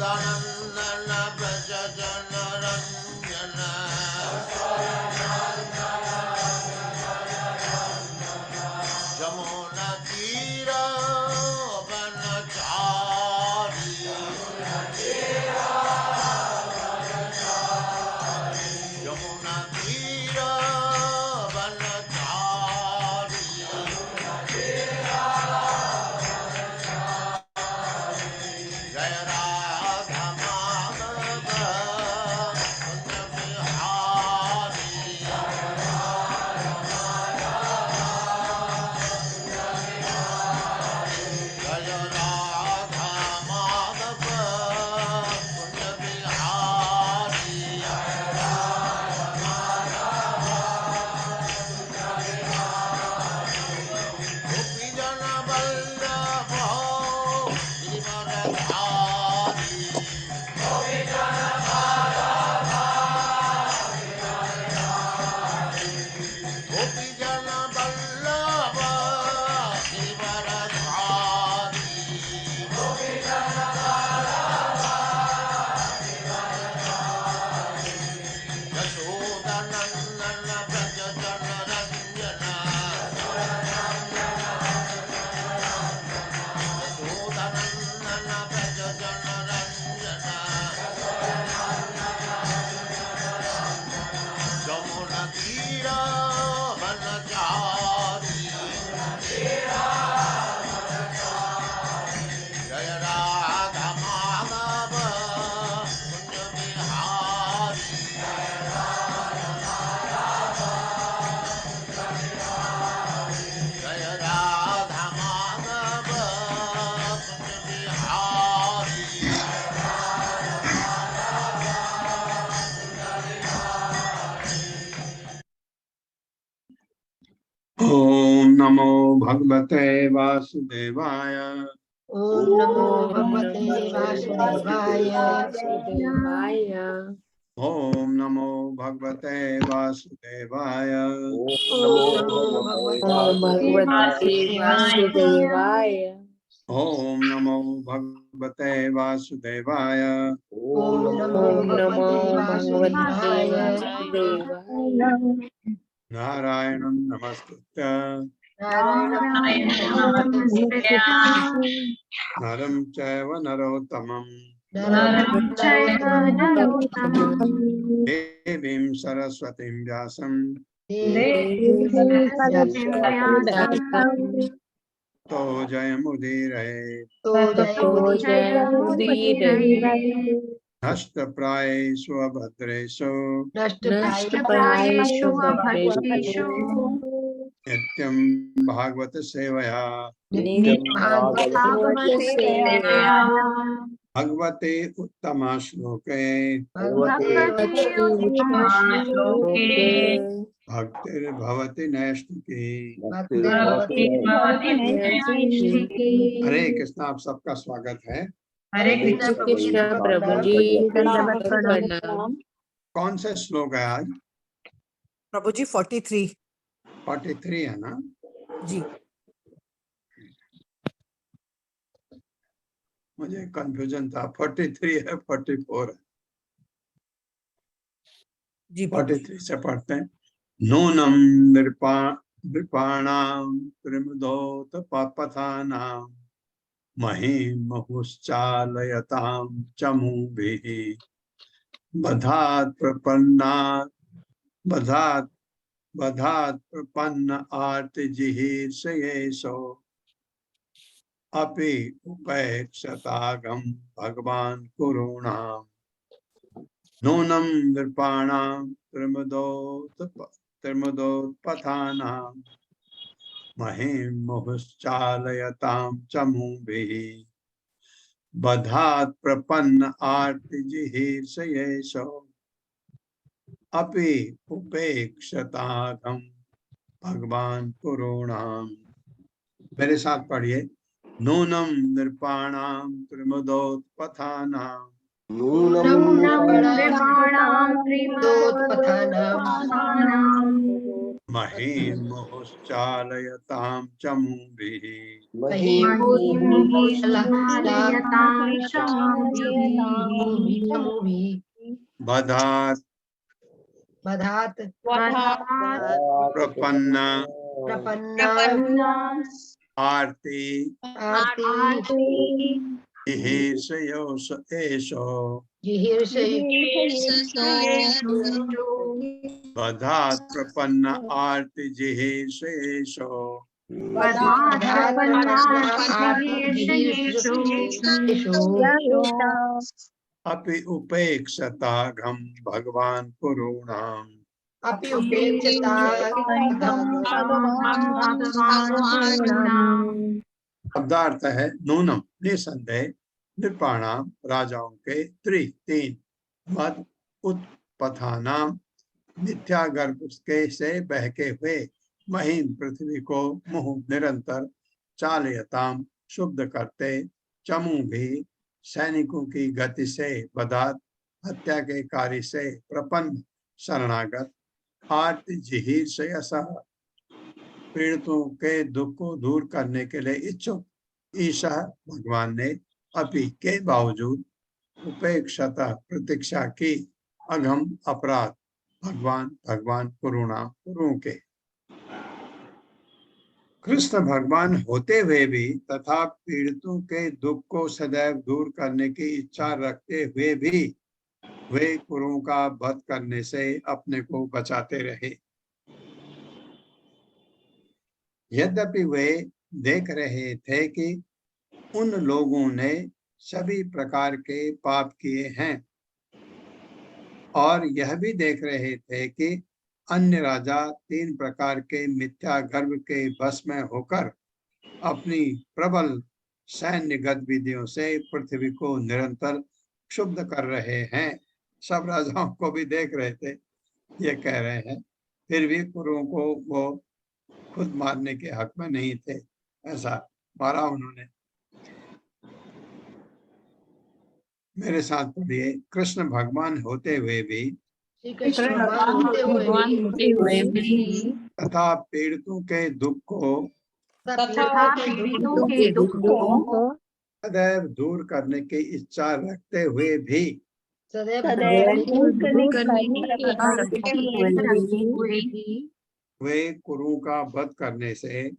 यशोदनन्दन व्रज जनरञ्जन जमुनतीरवनचारी जय राधा माधव कुंज बिहारी जय राधा माधव कुंज बिहारी गोपी जन वल्लभ गिरिवरधारी गोपी जन वल्लभ गिरिवरधारी यशोदनन्दन व्रज जनरञ्जन यशोदनन्दन व्रज जनरञ्जन जमुनतीरवनचारी जय राधा माधव कुंज बिहारी जय राधा माधव कुंज बिहारी ओम नमो भगवते वासुदेवाय। ओम नमो भगवते वासुदेवाय। ओम नमो भगवते वासुदेवाय। ओम नमो भगवते वासुदेवाय। ओम नमो भगवते वासुदेवाय। ओम नमो भगवते वासुदेवाय। नारायणं नमस्कृत्य नरं चैव नरोत्तमं देवीं सरस्वतीं व्यासं तो जयमुदीरये। नष्टप्रायेषु अभद्रेषु नित्यं भागवत सेवया भगवते उत्तमा श्लोके भक्तिर्भवति नैष्ठिकी। हरे कृष्ण। आप सबका स्वागत है। हरे कृष्ण प्रभु जी। कौन सा श्लोक है आज? प्रभु जी 43 है ना जी। मुझे कंफ्यूजन था, 43 है 44 है जी। 43 से पढ़ते हैं। नूनम नृपाणाम त्रिमदोत पथानाम महिमहुश्चालयताम चमूभिः बधात् प्रपन्न आर्तिजिहीर्षयेषु अपि उपेक्षतागम भगवान् कुरूणाम्। नूनं नृपाणां त्रिमुदोत्पथानां महिमुहुश्चालयतां चमूभिः बधात् प्रपन्न आर्तिजिहीर्षयेषु अपि उपेक्षतागम भगवान् कुरूणाम्। मेरे साथ पढ़िए। नूनं नृपाणां त्रिमुदोत्पथानां महीमुश्चालयतां चमूभिः बधात् बधात् प्रपन्न प्रपन्ना आर्ति आर्ति जिहीर्षयोष एषो बधात् प्रपन्न आर्ति जिहीर्षेषो अपि उपेक्षता घम भगवान कुरूणाम अपि उपेक्षिता शब्दार्थ है नूनम निसंदेह नृपाणाम राजाओं के तीन मद उत्पथानाम मिथ्या गर्भ के से बहके हुए महीन पृथ्वी को मुह निरंतर चालयताम शुद्ध करते चमू भी सैनिकों की गति से बदात हत्या के कार्य से प्रपन्न शरणागत आर्त जिहीर से पीड़ितों के दुख को दूर करने के लिए इच्छुक ईशा भगवान ने अपि के बावजूद उपेक्षता प्रतीक्षा की अघम अपराध भगवान कुरुओं के कृष्ण भगवान होते हुए भी तथा पीड़ितों के दुख को सदैव दूर करने की इच्छा रखते हुए भी वे कुरुओं का वध करने से अपने को बचाते रहे। यद्यपि वे देख रहे थे कि उन लोगों ने सभी प्रकार के पाप किए हैं और यह भी देख रहे थे कि अन्य राजा 3 प्रकार के मिथ्या गर्व के वश में होकर अपनी प्रबल सैन्य गतिविधियों से पृथ्वी को निरंतर क्षुब्ध कर रहे हैं। सब राजाओं को भी देख रहे थे, ये कह रहे हैं, फिर भी कुरुओं को वो खुद मारने के हक में नहीं थे, ऐसा मारा उन्होंने। मेरे साथ पढ़िए, कृष्ण भगवान होते हुए भी तथा पीड़ितों के दुख को सदैव दूर करने की इच्छा रखते हुए भी वे कुरुओं का वध करने से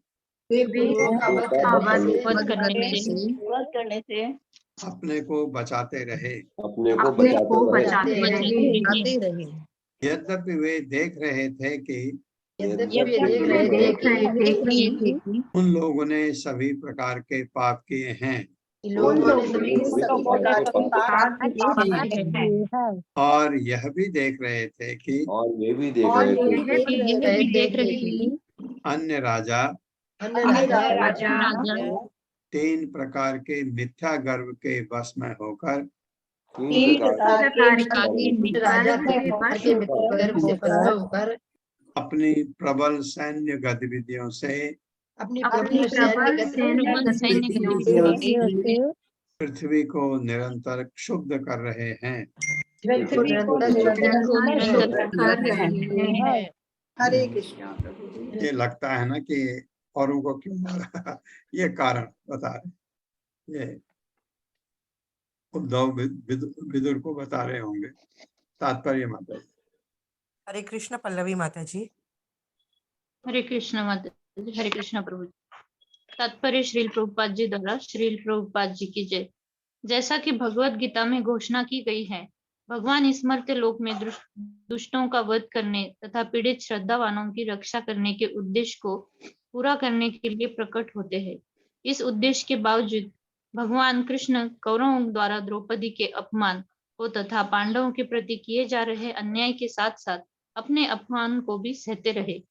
अपने को बचाते रहे। यद्यपि वे देख रहे थे कि उन लोगों ने सभी प्रकार के पाप किए हैं और यह भी देख रहे थे कि अन्य राजा 3 प्रकार के मिथ्या गर्व के वश में होकर अपनी प्रबल सैन्य गतिविधियों से पृथ्वी को निरंतर क्षुब्ध कर रहे हैं। हरे कृष्णा प्रभु जी। ये लगता है ना कि औरों को क्यों मारा, ये कारण बता रहे, ये उद्धव विदुर को बता रहे होंगे। तात्पर्य माता जी। हरे कृष्ण पल्लवी माता जी। हरे कृष्ण माता जी। हरे कृष्ण प्रभु जी। तात्पर्य श्रील प्रभुपाद जी द्वारा। श्रील प्रभुपाद जी की जय। जैसा कि भगवत गीता में घोषणा की गई है, भगवान इस मर्त्य लोक में दुष्टों का वध करने तथा पीड़ित श्रद्धावानों की रक्षा करने के उद्देश्य को पूरा करने के लिए प्रकट होते हैं। इस उद्देश्य के बावजूद भगवान कृष्ण कौरवों द्वारा द्रौपदी के अपमान को तथा पांडवों के प्रति किए जा रहे अन्याय के साथ साथ अपने अपमान को भी सहते रहे।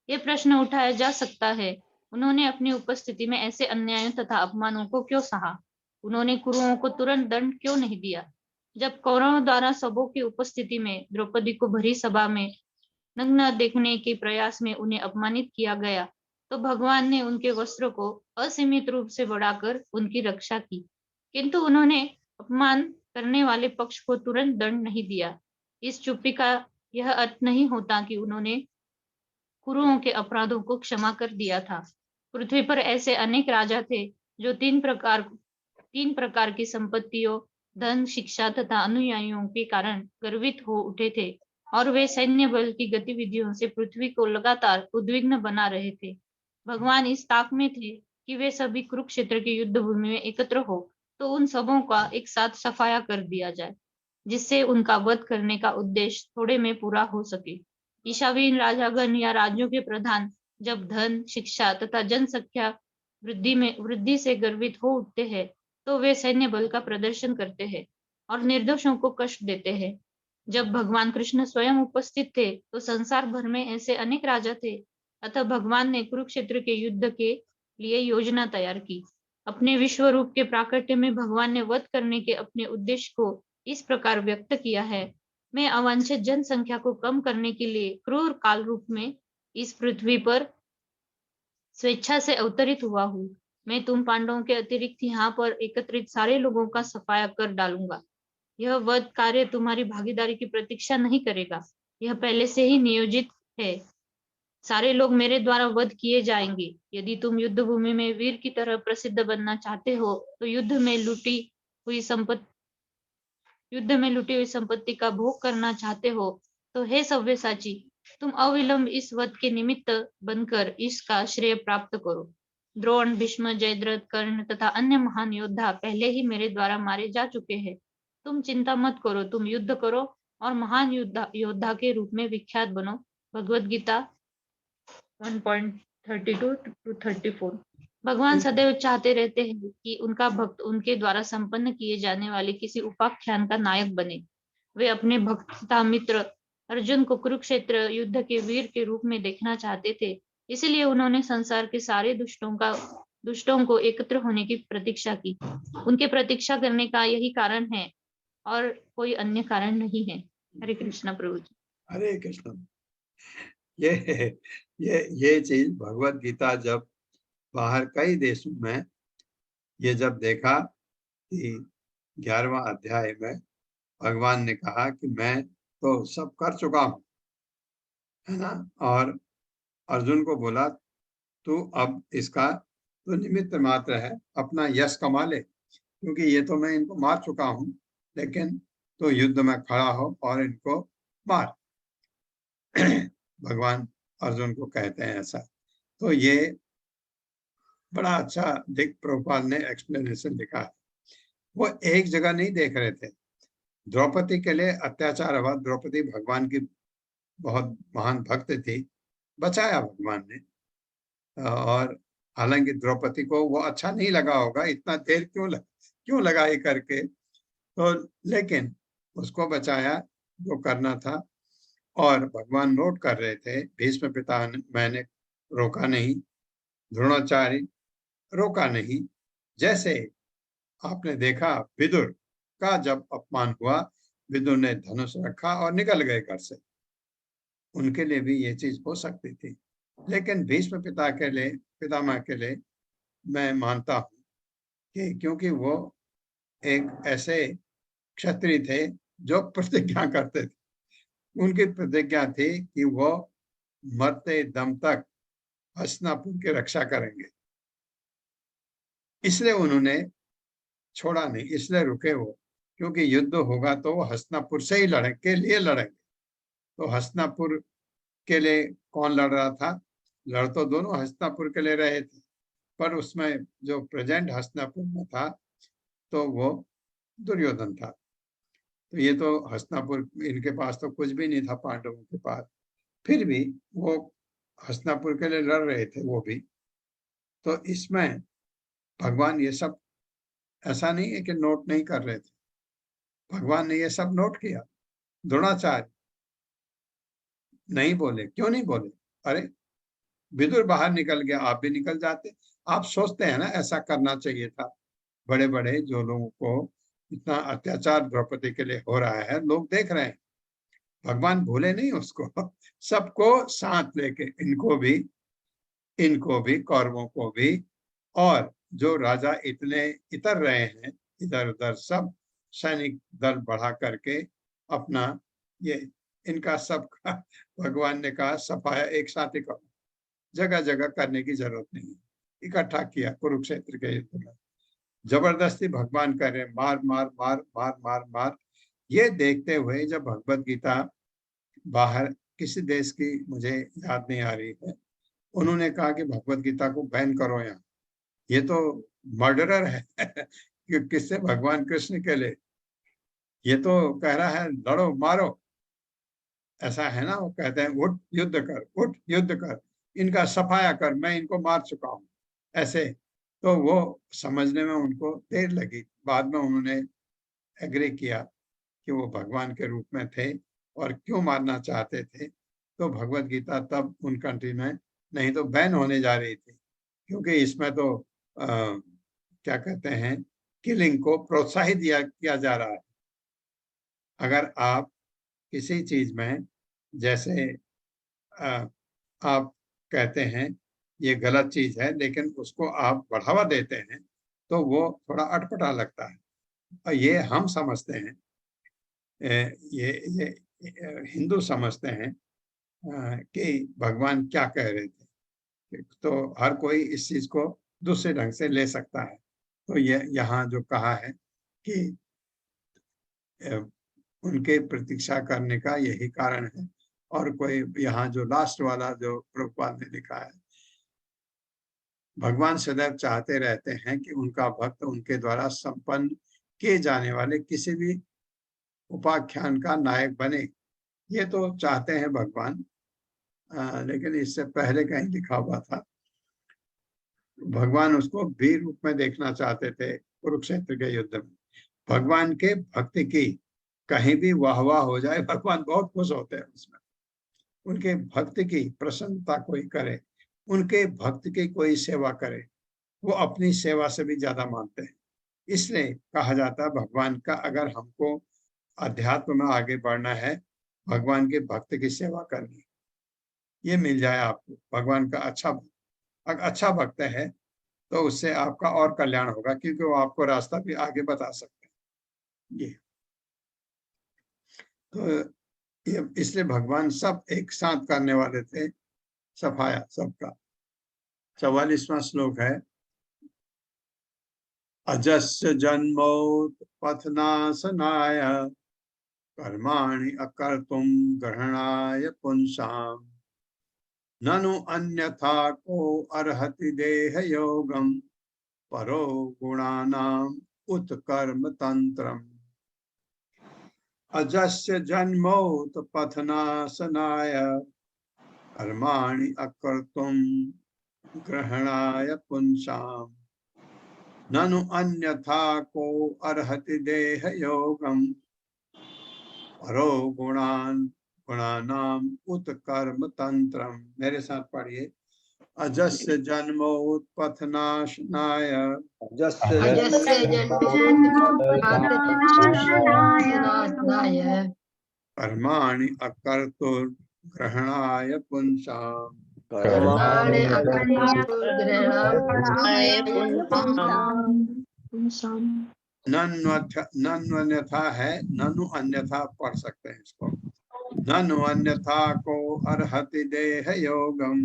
ये प्रश्न उठाया जा सकता है, उन्होंने अपनी उपस्थिति में ऐसे अन्यायों तथा अपमानों को क्यों सहा? उन्होंने कुरुओं को तुरंत दंड क्यों नहीं दिया? जब कौरवों द्वारा सबों की उपस्थिति में द्रौपदी को भरी सभा में नग्न देखने के प्रयास में उन्हें अपमानित किया गया, तो भगवान ने उनके वस्त्र को असीमित रूप से बढ़ाकर उनकी रक्षा की, किंतु उन्होंने अपमान करने वाले पक्ष को तुरंत दंड नहीं दिया। इस चुप्पी का यह अर्थ नहीं होता कि उन्होंने कुरुओं के अपराधों को क्षमा कर दिया था। पृथ्वी पर ऐसे अनेक राजा थे जो तीन प्रकार की संपत्तियों, धन, शिक्षा तथा अनुयायियों के कारण गर्वित हो उठे थे और वे सैन्य बल की गतिविधियों से पृथ्वी को लगातार उद्विग्न बना रहे थे। भगवान इस ताक में थे कि वे सभी कुरुक्षेत्र की युद्ध भूमि में एकत्र हो तो उन सबों का एक साथ सफाया कर दिया जाए, जिससे उनका वध करने का उद्देश्य थोड़े में पूरा हो सके। ईशावीन राजागण या राज्यों के प्रधान जब धन, शिक्षा तथा जनसंख्या वृद्धि से गर्वित हो उठते हैं तो वे सैन्य बल का प्रदर्शन करते हैं और निर्दोषों को कष्ट देते हैं। जब भगवान कृष्ण स्वयं उपस्थित थे तो संसार भर में ऐसे अनेक राजा थे। अतः भगवान ने कुरुक्षेत्र के युद्ध के लिए योजना तैयार की। अपने विश्व रूप के प्राकट्य में भगवान ने वध करने के अपने उद्देश्य को इस प्रकार व्यक्त किया है। मैं अवांछित जनसंख्या को कम करने के लिए क्रूर काल रूप में इस पृथ्वी पर स्वेच्छा से अवतरित हुआ हूँ। मैं तुम पांडवों के अतिरिक्त यहाँ पर एकत्रित सारे लोगों का सफाया कर डालूंगा। यह वध कार्य तुम्हारी भागीदारी की प्रतीक्षा नहीं करेगा, यह पहले से ही नियोजित है। सारे लोग मेरे द्वारा वध किए जाएंगे। यदि तुम युद्ध भूमि में वीर की तरह प्रसिद्ध बनना चाहते हो तो युद्ध में लूटी हुई संपत्ति का भोग करना चाहते हो तो हे सव्यसाची, तुम अविलंब इस वध के निमित्त बनकर इसका श्रेय प्राप्त करो। द्रोण, भीष्म, जयद्रथ, कर्ण तथा अन्य महान योद्धा पहले ही मेरे द्वारा मारे जा चुके हैं। तुम चिंता मत करो, तुम युद्ध करो और महान योद्धा के रूप में विख्यात बनो। भगवद गीता 1.32-34। भगवान सदैव चाहते रहते हैं कि उनका भक्त उनके द्वारा संपन्न किए जाने वाले किसी उपाख्यान का नायक बने। वे अपने भक्त तथा मित्र अर्जुन को कुरुक्षेत्र युद्ध के वीर के रूप में देखना चाहते थे, इसलिए उन्होंने संसार के सारे दुष्टों को एकत्र होने की प्रतीक्षा की। उनके प्रतीक्षा करने का यही कारण है और कोई अन्य कारण नहीं है। हरे कृष्णा प्रभु जी। हरे कृष्ण। ये चीज भगवत गीता जब बाहर कई देशों में ये जब देखा कि 11वां अध्याय में भगवान ने कहा कि मैं तो सब कर चुका हूं, है ना, और अर्जुन को बोला तू अब इसका तो निमित्त मात्र है, अपना यश कमा ले, क्योंकि ये तो मैं इनको मार चुका हूं, लेकिन तो युद्ध में खड़ा हो और इनको मार। भगवान अर्जुन को कहते हैं ऐसा। तो ये बड़ा अच्छा दिक प्रभुपाद ने एक्सप्लेनेशन लिखा है। वो एक जगह नहीं देख रहे थे। द्रौपदी के लिए अत्याचार हुआ, द्रौपदी भगवान की बहुत महान भक्त थी, बचाया भगवान ने। और हालांकि द्रौपदी को वो अच्छा नहीं लगा होगा, इतना देर क्यों लगाई करके, तो लेकिन उसको बचाया, जो करना था। और भगवान नोट कर रहे थे। भीष्म पिता मैंने रोका नहीं, द्रोणाचार्य रोका नहीं। जैसे आपने देखा विदुर का जब अपमान हुआ, विदुर ने धनुष रखा और निकल गए घर से। उनके लिए भी ये चीज हो सकती थी, लेकिन भीष्म पितामह के लिए मैं मानता हूं कि क्योंकि वो एक ऐसे क्षत्रिय थे जो प्रतिज्ञा करते थे। उनकी प्रतिज्ञा थी कि वो मरते दम तक हस्तिनापुर की रक्षा करेंगे, इसलिए उन्होंने छोड़ा नहीं, इसलिए रुके वो, क्योंकि युद्ध होगा तो वो हस्तिनापुर से ही लड़ेंगे। तो हस्तिनापुर के लिए कौन लड़ रहा था? लड़ तो दोनों हस्तिनापुर के लिए रहे थे, पर उसमें जो प्रेजेंट हस्तिनापुर में था तो वो दुर्योधन था। तो ये तो हस्तिनापुर, इनके पास तो कुछ भी नहीं था पांडवों के पास, फिर भी वो हस्तिनापुर के लिए लड़ रहे थे वो भी। तो इसमें भगवान ये सब ऐसा नहीं है कि नोट नहीं कर रहे थे, भगवान ने ये सब नोट किया। द्रोणाचार्य नहीं बोले, क्यों नहीं बोले? अरे विदुर बाहर निकल गया, आप भी निकल जाते। आप सोचते हैं ना ऐसा करना चाहिए था। बड़े बड़े जो लोगों को इतना अत्याचार द्रौपदी के लिए हो रहा है, लोग देख रहे हैं, भगवान भूले नहीं उसको। सबको साथ लेके, इनको भी कौरवों को भी, और जो राजा इतने इतर रहे हैं इधर उधर, सब सैनिक दल बढ़ा करके अपना ये इनका सबका भगवान ने कहा सफाया एक साथ ही करो, जगह जगह करने की जरूरत नहीं है। इकट्ठा किया कुरुक्षेत्र के युद्ध में, जबरदस्ती भगवान कर रहे मार मार मार मार मार मार। ये देखते हुए जब भगवत गीता बाहर किसी देश की मुझे याद नहीं आ रही है, उन्होंने कहा कि भगवत गीता को बैन करो यहाँ, ये तो मर्डरर है कि किससे भगवान कृष्ण के लिए, ये तो कह रहा है लड़ो मारो, ऐसा है ना। वो कहते हैं उठ युद्ध कर, उठ युद्ध कर, इनका सफाया कर, मैं इनको मार चुका हूँ ऐसे। तो वो समझने में उनको देर लगी, बाद में उन्होंने एग्री किया कि वो भगवान के रूप में थे और क्यों मारना चाहते थे। तो भगवत गीता तब उन कंट्री में नहीं तो बैन होने जा रही थी, क्योंकि इसमें तो क्या कहते हैं किलिंग को प्रोत्साहित किया जा रहा है। अगर आप किसी चीज में जैसे आप कहते हैं ये गलत चीज है, लेकिन उसको आप बढ़ावा देते हैं तो वो थोड़ा अटपटा लगता है। और ये हम समझते हैं, ये हिंदू समझते हैं कि भगवान क्या कह रहे थे, तो हर कोई इस चीज को दूसरे ढंग से ले सकता है। तो ये यहाँ जो कहा है कि उनके प्रतीक्षा करने का यही कारण है। और कोई यहाँ जो लास्ट वाला जो प्रभुपाद ने लिखा है, भगवान सदैव चाहते रहते हैं कि उनका भक्त उनके द्वारा संपन्न किए जाने वाले किसी भी उपाख्यान का नायक बने। ये तो चाहते हैं भगवान, लेकिन इससे पहले कहीं लिखा हुआ था भगवान उसको वीर रूप में देखना चाहते थे कुरुक्षेत्र के युद्ध में। भगवान के भक्ति की कहीं भी वाह वाह हो जाए, भगवान बहुत खुश होते हैं उसमें। उनके भक्ति की प्रसन्नता कोई करे, उनके भक्त की कोई सेवा करे, वो अपनी सेवा से भी ज्यादा मानते हैं। इसलिए कहा जाता है भगवान का अगर हमको अध्यात्म में आगे बढ़ना है, भगवान के भक्त की सेवा करनी, ये मिल जाए आपको। भगवान का अच्छा भक्त है तो उससे आपका और कल्याण होगा, क्योंकि वो आपको रास्ता भी आगे बता सकते हैं। ये तो इसलिए भगवान सब एक साथ करने वाले थे, सफाया सबका। 44वां श्लोक है, अजस्य जन्मोत्पथनाशनाय कर्माणि अकर्तुं ग्रहणाय पुंसाम् ननु अन्यथा को अर्हति देह योगम परो गुणानाम उत्कर्म तंत्रम। अजस्य जन्मोत्पथनाशनाय कर्माणि अकर्तुं ग्रहणाय पुंसाम् ननु अन्यथा को अर्हति देह योगम परो गुणानाम उत्कर्म तंत्रम। मेरे साथ पढ़िए, अजस्य जन्मोत्पथनाशनाय कर्माणि अकर्तुर् ग्रहणाय पुंसाम् नन्वन्यथा है, ननु अन्यथा पढ़ सकते हैं इसको। ननु अन्यथा को अर्हति देह योगम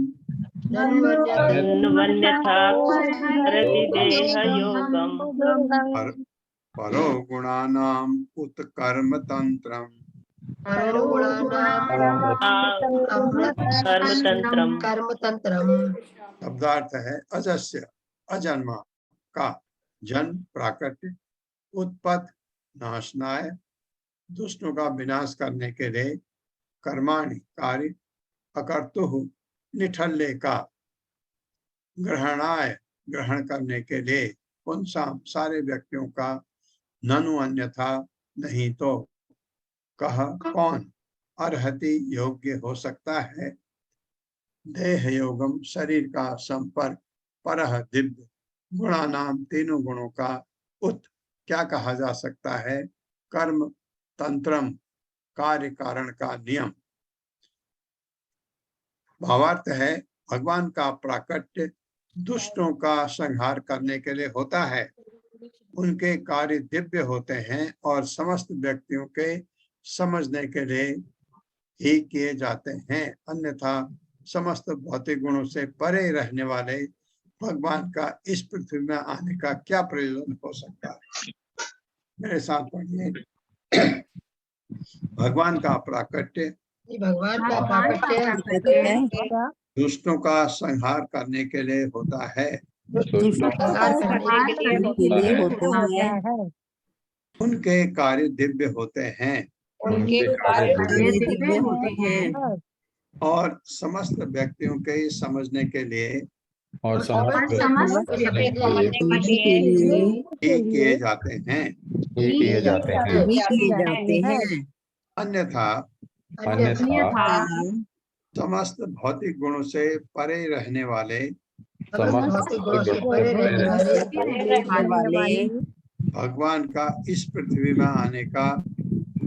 परो गुणानाम उत्कर्म तंत्रम। शब्दार्थ है अजस्य अजन्मा का, जन्म प्राकृतिक, उत्पत्त नाशनाय दुष्टों का विनाश करने के लिए, कर्माणि कार्य, अकर्तुः निठल्ले का, ग्रहणाय ग्रहण करने के लिए, पुंसाम सारे व्यक्तियों का, ननु अन्यथा नहीं तो, कह कौन, अर्हति योग्य हो सकता है, देह योगम शरीर का संपर्क, परह दिव्य, गुणानाम तीनों गुणों का, उत क्या कहा जा सकता है, कर्म तंत्रम कार्य कारण का नियम। भावार्थ है भगवान का प्राकट्य दुष्टों का संहार करने के लिए होता है, उनके कार्य दिव्य होते हैं और समस्त व्यक्तियों के समझने के लिए ही किए जाते हैं, अन्यथा समस्त भौतिक गुणों से परे रहने वाले भगवान का इस पृथ्वी में आने का क्या प्रयोजन हो सकता है। मेरे साथ पढ़िए। भगवान का प्राकट्य ये भगवान का प्राकट्य दुष्टों का संहार करने के लिए होता है। संहार करने के लिए होता है। उनके कार्य दिव्य होते हैं उनके कार्य दिव्य होते हैं और समस्त व्यक्तियों के समझने के लिए और समस्त समझने के लिए ही किए जाते हैं, किए जाते हैं, अन्यथा अन्यथा समस्त भौतिक गुणों से परे रहने वाले समस्त भौतिक गुणों से परे रहने वाले भगवान का इस पृथ्वी में आने का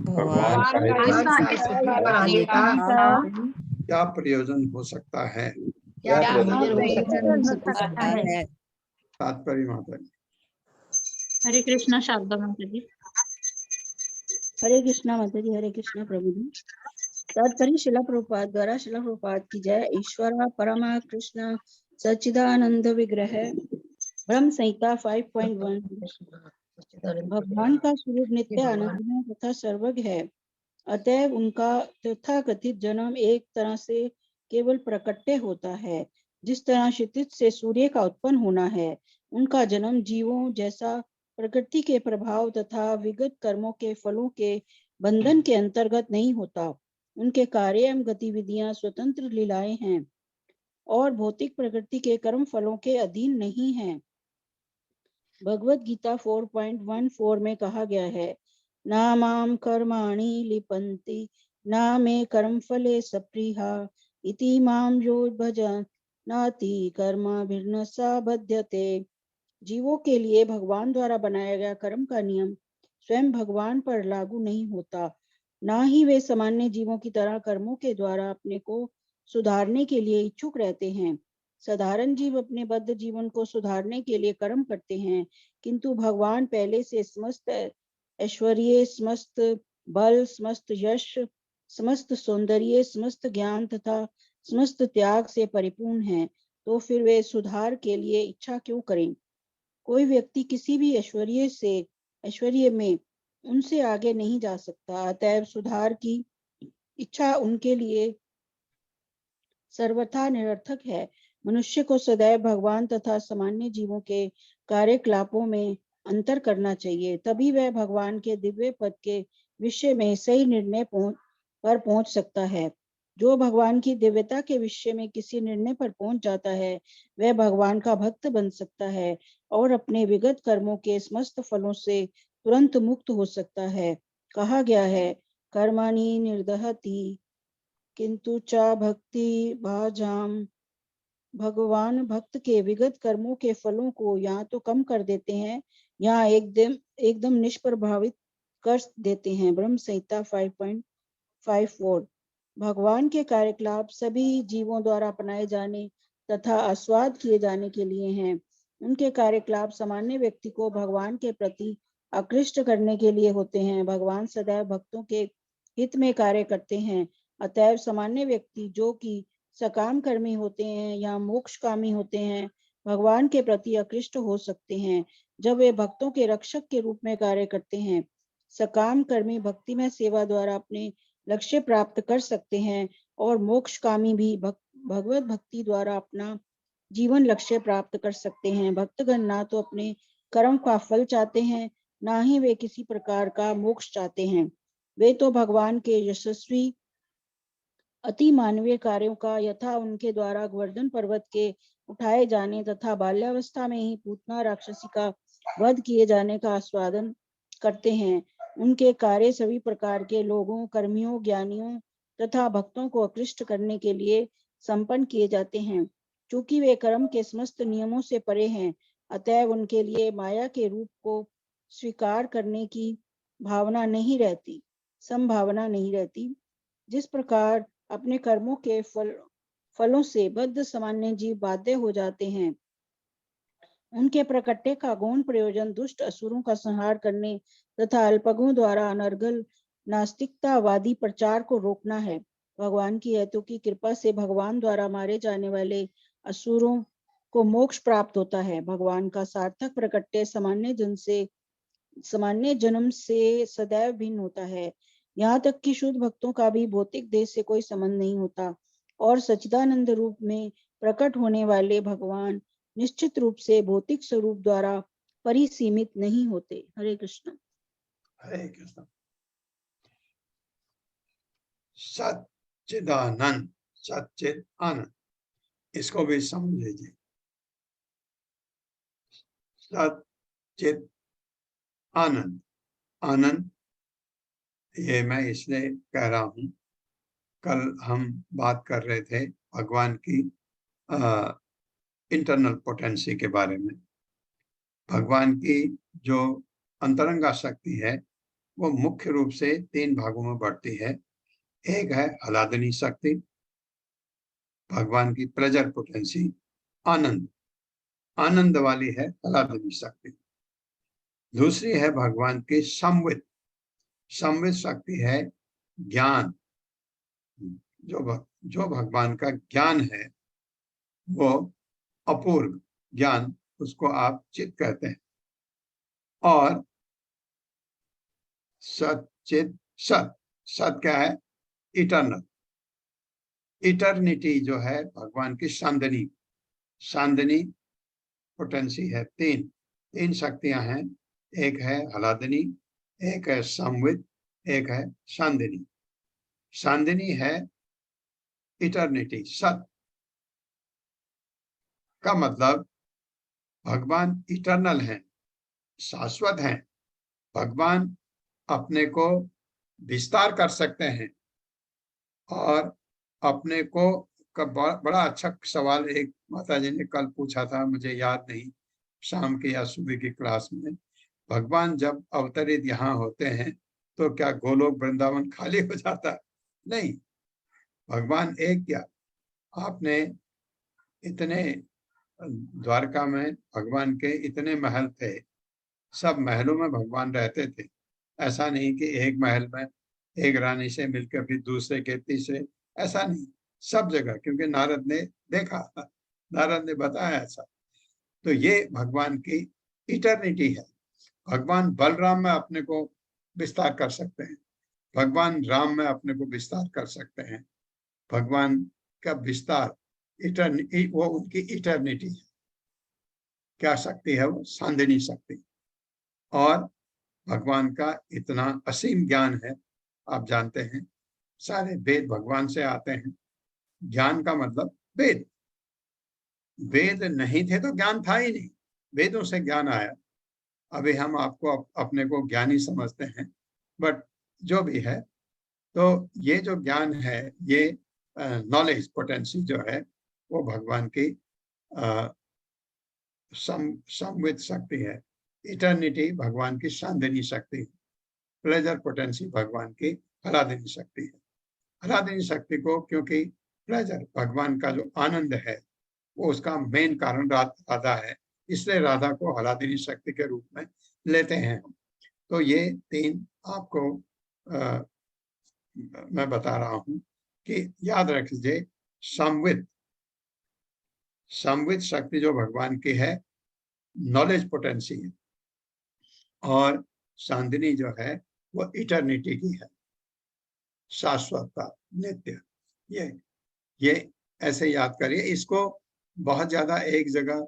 भगवान का इस पृथ्वी पर आने का क्या प्रयोजन हो सकता है। क्या प्रयोजन हो सकता है। तात्पर्य माता जी। हरे कृष्णा शारदा माता जी। हरे कृष्णा माता जी। हरे कृष्णा प्रभु जी। तात्पर्य शिला प्रभुपाद द्वारा। शिला प्रभुपाद की जय। ईश्वर परमा कृष्ण सच्चिदानंद विग्रह ब्रह्म संहिता 5.1। भगवान का स्वरूप नित्य आनंदमय तथा सर्वज्ञ है, अतएव उनका तथाकथित जन्म एक तरह से केवल प्रकट्य होता है। जिस तरह क्षितिज से सूर्य का उत्पन्न होना है, उनका जन्म जीवों जैसा प्रकृति के प्रभाव तथा विगत कर्मों के फलों के बंधन के अंतर्गत नहीं होता। उनके कार्य एवं गतिविधियां स्वतंत्र लीलाएं हैं और भौतिक प्रकृति के कर्म फलों के अधीन नहीं हैं। भगवत गीता 4.14 में कहा गया है, ना माम कर्माणि लिपन्ति ना मे कर्म फले सप्रिहा इति माम यो भजनाति कर्माभिर्नसा बध्यते। जीवों के लिए भगवान द्वारा बनाया गया कर्म का नियम स्वयं भगवान पर लागू नहीं होता, ना ही वे सामान्य जीवों की तरह कर्मों के द्वारा अपने को सुधारने के लिए इच्छुक रहते हैं। साधारण जीव अपने बद्ध जीवन को सुधारने के लिए कर्म करते हैं, किंतु भगवान पहले से समस्त ऐश्वर्य, समस्त बल, समस्त यश, समस्त सौंदर्य, समस्त ज्ञान तथा समस्त त्याग से परिपूर्ण हैं, तो फिर वे सुधार के लिए इच्छा क्यों करें। कोई व्यक्ति किसी भी ऐश्वर्य में उनसे आगे नहीं जा सकता, अतएव सुधार की इच्छा उनके लिए सर्वथा निरर्थक है। मनुष्य को सदैव भगवान तथा सामान्य जीवों के कार्यकलापों में अंतर करना चाहिए, तभी वह भगवान के दिव्य पद के विषय में सही निर्णय पर पहुंच सकता है। जो भगवान की दिव्यता के विषय में किसी निर्णय पर पहुंच जाता है, वह भगवान का भक्त बन सकता है और अपने विगत कर्मों के समस्त फलों से तुरंत मुक्त हो सकता है। कहा गया है, कर्माणि निर्दहति किंतु चा भक्ति भाजाम। भगवान भक्त के विगत कर्मों के फलों को यहाँ तो कम कर देते हैं, यहाँ एकदम निष्प्रभावित कर देते हैं। ब्रह्म संहिता 5.54। भगवान के कार्यकलाप सभी जीवों द्वारा अपनाए जाने तथा आस्वाद किए जाने के लिए हैं। उनके कार्यकलाप सामान्य व्यक्ति को भगवान के प्रति आकृष्ट करने के लिए होते हैं। भगवान सदैव भक्तों के हित में कार्य करते हैं, अतएव सामान्य व्यक्ति जो कि सकाम कर्मी होते हैं या मोक्षकामी होते हैं, भगवान के प्रति आकृष्ट हो सकते हैं जब वे भक्तों के रक्षक के रूप में कार्य करते हैं। सकाम कर्मी भक्ति में सेवा द्वारा अपने लक्ष्य प्राप्त कर सकते हैं और मोक्षकामी भी भगवत भक्ति द्वारा अपना जीवन लक्ष्य प्राप्त कर सकते हैं। भक्तगण ना तो अपने कर्म का फल चाहते हैं, ना ही वे किसी प्रकार का मोक्ष चाहते हैं। वे तो भगवान के यशस्वी अति मानवीय कार्यों का यथा उनके द्वारा गोवर्धन पर्वत के उठाए जाने तथा बाल्यावस्था में ही पूतना राक्षसी का वध किए जाने का आस्वादन करते हैं। उनके कार्य सभी प्रकार के लोगों, कर्मियों, ज्ञानियों तथा भक्तों को आकृष्ट करने के लिए संपन्न किए जाते हैं। चूंकि वे कर्म के समस्त नियमों से परे हैं, अतएव उनके लिए माया के रूप को स्वीकार करने की संभावना नहीं रहती। जिस प्रकार अपने कर्मों के फलों से बद्ध सामान्य जीव बाध्य हो जाते हैं, उनके प्रकट्य का गौण प्रयोजन दुष्ट असुरों का संहार करने तथा अल्पज्ञों द्वारा अनर्गल नास्तिकतावादी प्रचार को रोकना है। भगवान की हेतु की कृपा से भगवान द्वारा मारे जाने वाले असुरों को मोक्ष प्राप्त होता है। भगवान का सार्थक प्रकट्य सामान्य जन्म से सदैव भिन्न होता है। यहाँ तक कि शुद्ध भक्तों का भी भौतिक देह से कोई संबंध नहीं होता और सच्चिदानंद रूप में प्रकट होने वाले भगवान निश्चित रूप से भौतिक स्वरूप द्वारा परिसीमित नहीं होते। हरे कृष्ण। हरे कृष्ण। सच्चिदानंद, सच्चिद आनंद, इसको भी समझ लीजिए। सच्चिद आनंद, आनंद ये मैं इसलिए कह रहा हूं, कल हम बात कर रहे थे भगवान की इंटरनल पोटेंसी के बारे में। भगवान की जो अंतरंगा शक्ति है वो मुख्य रूप से 3 भागों में बढ़ती है। एक है हलादनी शक्ति, भगवान की प्लेजर पोटेंसी, आनंद, आनंद वाली है हलादनी शक्ति। दूसरी है भगवान की संवित, संवित शक्ति है ज्ञान, जो भगवान का ज्ञान है वो अपूर्व ज्ञान, उसको आप चित कहते हैं। और सचित सत, सत क्या है? इटर्नल, इटर्निटी जो है भगवान की सांदनी, सांदनी पोटेंसी है। 3 शक्तियां हैं, एक है हलादनी, एक है संवित, एक है सांदनी। सांदनी है इटर्निटी, सत का मतलब भगवान इटर्नल हैं, शाश्वत हैं। भगवान अपने को विस्तार कर सकते हैं और अपने को बड़ा अच्छा सवाल एक माता जी ने कल पूछा था, मुझे याद नहीं, शाम की या सुबह की क्लास में। भगवान जब अवतरित यहाँ होते हैं तो क्या गोलोक वृंदावन खाली हो जाता है? नहीं, भगवान एक क्या, आपने इतने द्वारका में भगवान के इतने महल थे, सब महलों में भगवान रहते थे। ऐसा नहीं कि एक महल में एक रानी से मिलकर फिर दूसरे के तीसरे, ऐसा नहीं, सब जगह, क्योंकि नारद ने देखा, नारद ने बताया ऐसा। तो ये भगवान की इटर्निटी है। भगवान बलराम में अपने को विस्तार कर सकते हैं, भगवान राम में अपने को विस्तार कर सकते हैं। भगवान का विस्तार वो उनकी इटर्निटी है। क्या शक्ति है वो? सांदनी शक्ति। और भगवान का इतना असीम ज्ञान है, आप जानते हैं सारे वेद भगवान से आते हैं। ज्ञान का मतलब वेद, वेद नहीं थे तो ज्ञान था ही नहीं, वेदों से ज्ञान आया। अभी हम आपको अपने को ज्ञानी समझते हैं, बट जो भी है, तो ये जो ज्ञान है, ये नॉलेज पोटेंसी जो है वो भगवान की संवित शक्ति है। इटर्निटी भगवान की सांदनी शक्ति, प्लेजर पोटेंसी भगवान की हलादनी शक्ति है। हलादनी शक्ति को, क्योंकि प्लेजर भगवान का जो आनंद है वो उसका मेन कारण राधा है, इसलिए राधा को हलादनी शक्ति के रूप में लेते हैं हम। तो ये 3 आपको मैं बता रहा हूं कि याद रख लीजिए। संवित, संवित शक्ति जो भगवान की है, नॉलेज पोटेंसी है। और सांदनी जो है वो इटर्निटी की है, शाश्वतता, नित्य। ये ऐसे याद करिए। इसको बहुत ज्यादा एक जगह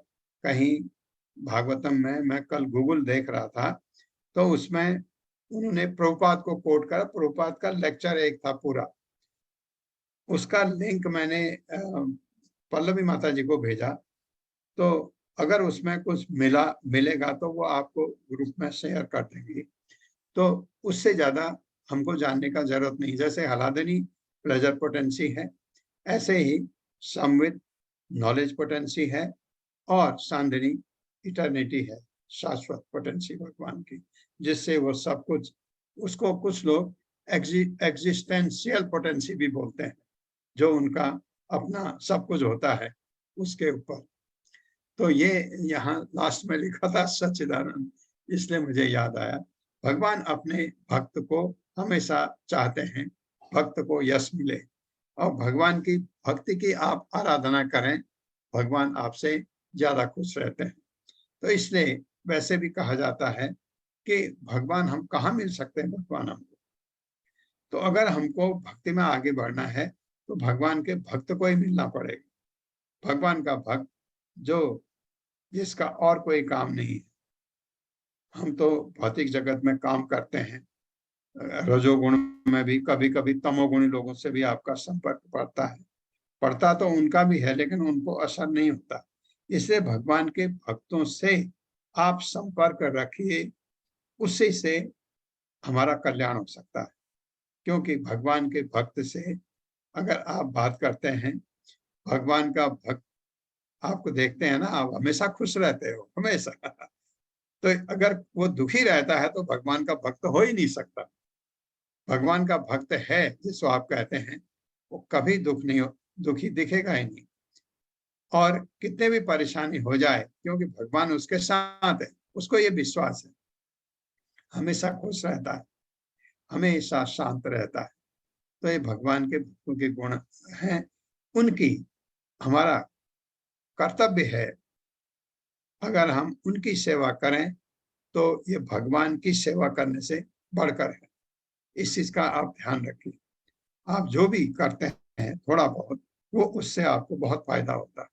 कहीं भागवतम में, मैं कल गूगल देख रहा था, तो उसमें उन्होंने प्रभुपाद को कोट करा। प्रभुपाद का लेक्चर एक था पूरा, उसका लिंक मैंने पल्लवी माता जी को भेजा। तो अगर उसमें कुछ मिलेगा तो वो आपको ग्रुप में शेयर कर देंगी। तो उससे ज्यादा हमको जानने का जरूरत नहीं। जैसे हलादनी प्लेजर पोटेंसी है, ऐसे ही संवित नॉलेज पोटेंसी है, और सांदनी इटर्निटी है, शाश्वत पोटेंसी भगवान की, जिससे वो सब कुछ, उसको कुछ लोग एग्जिस्टेंशियल पोटेंसी भी बोलते हैं, जो उनका अपना सब कुछ होता है उसके ऊपर। तो ये यहाँ लास्ट में लिखा था सच्चिदानंद, इसलिए मुझे याद आया। भगवान अपने भक्त को हमेशा चाहते हैं भक्त को यश मिले, और भगवान की भक्ति की आप आराधना करें, भगवान आपसे ज्यादा खुश रहते हैं। तो इसलिए वैसे भी कहा जाता है कि भगवान हम कहाँ मिल सकते हैं भगवान हमको। तो अगर हमको भक्ति में आगे बढ़ना है तो भगवान के भक्त को ही मिलना पड़ेगा। भगवान का भक्त जो जिसका और कोई काम नहीं है। हम तो भौतिक जगत में काम करते हैं, रजोगुण में भी, कभी कभी तमोगुणी लोगों से भी आपका संपर्क पड़ता है। पड़ता तो उनका भी है लेकिन उनको असर नहीं होता। इसलिए भगवान के भक्तों से आप संपर्क रखिए, उसी से हमारा कल्याण हो सकता है। क्योंकि भगवान के भक्त से अगर आप बात करते हैं, भगवान का भक्त आपको देखते हैं ना, आप हमेशा खुश रहते हो, हमेशा। तो अगर वो दुखी रहता है तो भगवान का भक्त हो ही नहीं सकता। भगवान का भक्त है जिसको आप कहते हैं, वो कभी दुखी दिखेगा ही नहीं। और कितने भी परेशानी हो जाए, क्योंकि भगवान उसके साथ है, उसको ये विश्वास है, हमेशा खुश रहता है, हमेशा शांत रहता है। तो ये भगवान के भक्तों के गुण हैं, उनकी हमारा कर्तव्य है। अगर हम उनकी सेवा करें तो ये भगवान की सेवा करने से बढ़कर है। इस चीज का आप ध्यान रखिए। आप जो भी करते हैं थोड़ा बहुत, वो उससे आपको बहुत फायदा होता है।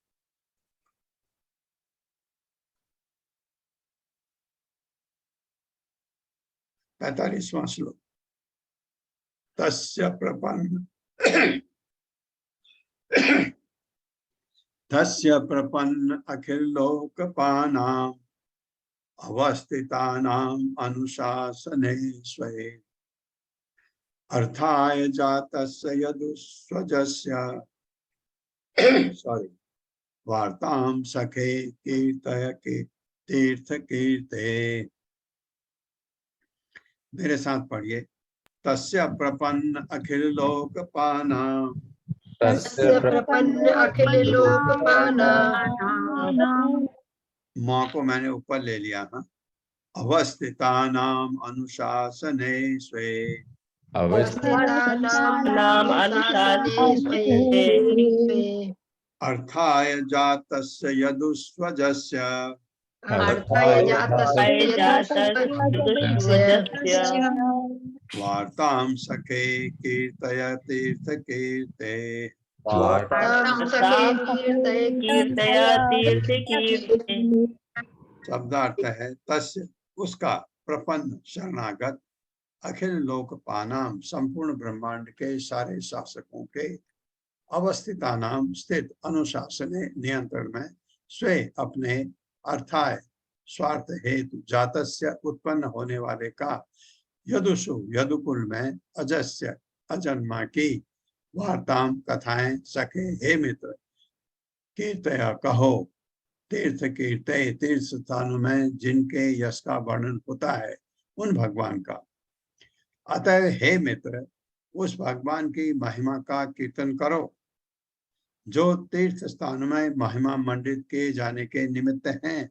पैंतालीसवां श्लोक। तस्य प्रपन्न तस्य प्रपन्न अखिल लोकपानां अवस्थितानां अनुशासने स्वे अर्थाय जातस्य यदुस्वजस्य सॉरी वार्तां सखे कीर्तय के तीर्थ कीर्ते। मेरे साथ पढ़िए। तस्य प्रपन्न अखिल लोकपानां तस्य प्रपन्न अखिल लोकपानां माँ को मैंने ऊपर ले लिया है। अवस्थितानां अनुशासने स्वे अवस्थितानां अनुशासने स्वे अर्थाय जातस्य यदुस्वजस्य अर्थाय जातस्य यदुस्वजस्य वार्तां सखे कीर्तय तीर्थ कीर्ते। वार्तां सखे कीर्तय शब्दार्थ है तस्य उसका, प्रपन्न शरणागत, अखिल लोकपानाम संपूर्ण ब्रह्मांड के सारे शासकों के, अवस्थितानाम स्थित, अनुशासने नियंत्रण में, स्वे अपने, अर्थाय स्वार्थ हेतु, जातस्य उत्पन्न होने वाले का, यदुषु यदुकुल में, अजस्य अजन्मा की, वार्ताम कथाएं, सखे हे मित्र, कीर्तया कहो, तीर्थ कीर्ते तीर्थ स्थानों में जिनके यश का वर्णन होता है उन भगवान का। अतः हे मित्र, उस भगवान की महिमा का कीर्तन करो जो तीर्थ स्थानों में महिमा मंडित किए जाने के निमित्त हैं।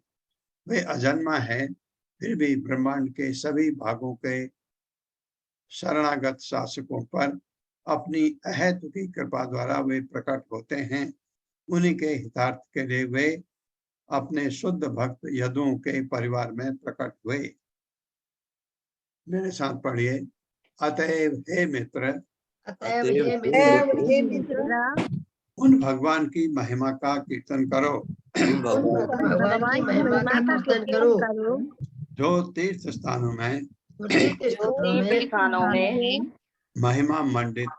वे अजन्मा है, फिर भी ब्रह्मांड के सभी भागों के शरणागत शासकों पर अपनी अहेतु की कृपा द्वारा वे प्रकट होते हैं। उन्हीं के हितार्थ के लिए वे अपने शुद्ध भक्त यदुओं के परिवार में प्रकट हुए। मेरे साथ पढ़िए। अतएव हे मित्र, उन भगवान की महिमा का कीर्तन करो भगवान की महिमा का कीर्तन करो जो तीर्थ स्थानों में महिमा मंडित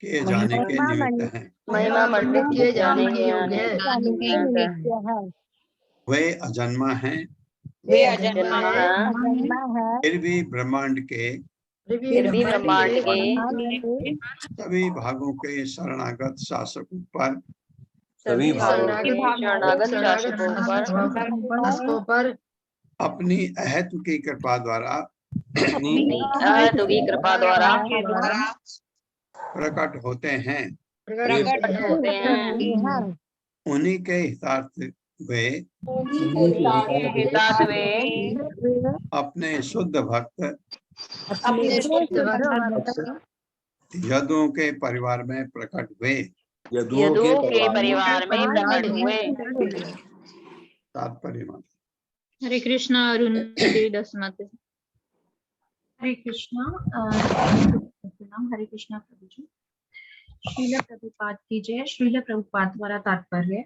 किए जाने के निमित्त हैं। महिमा मंडित किए जाने के योग्य है। वे अजन्मा हैं, फिर भी ब्रह्मांड के सभी भागों के शरणागत शासकों पर अपनी अहेतु की कृपा द्वारा प्रकट होते हैं। उन्हीं के हितार्थ वे अपने शुद्ध भक्त यदुओं के परिवार में प्रकट हुए। यदुओं के परिवार में प्रकट हुए। तात्पर्य माता। हरे कृष्णा अरुण देवदास माता जी। हरे कृष्णा हरे कृष्णा प्रभु जी। श्रील प्रभुपाद की जय। श्रील प्रभुपाद द्वारा तात्पर्य,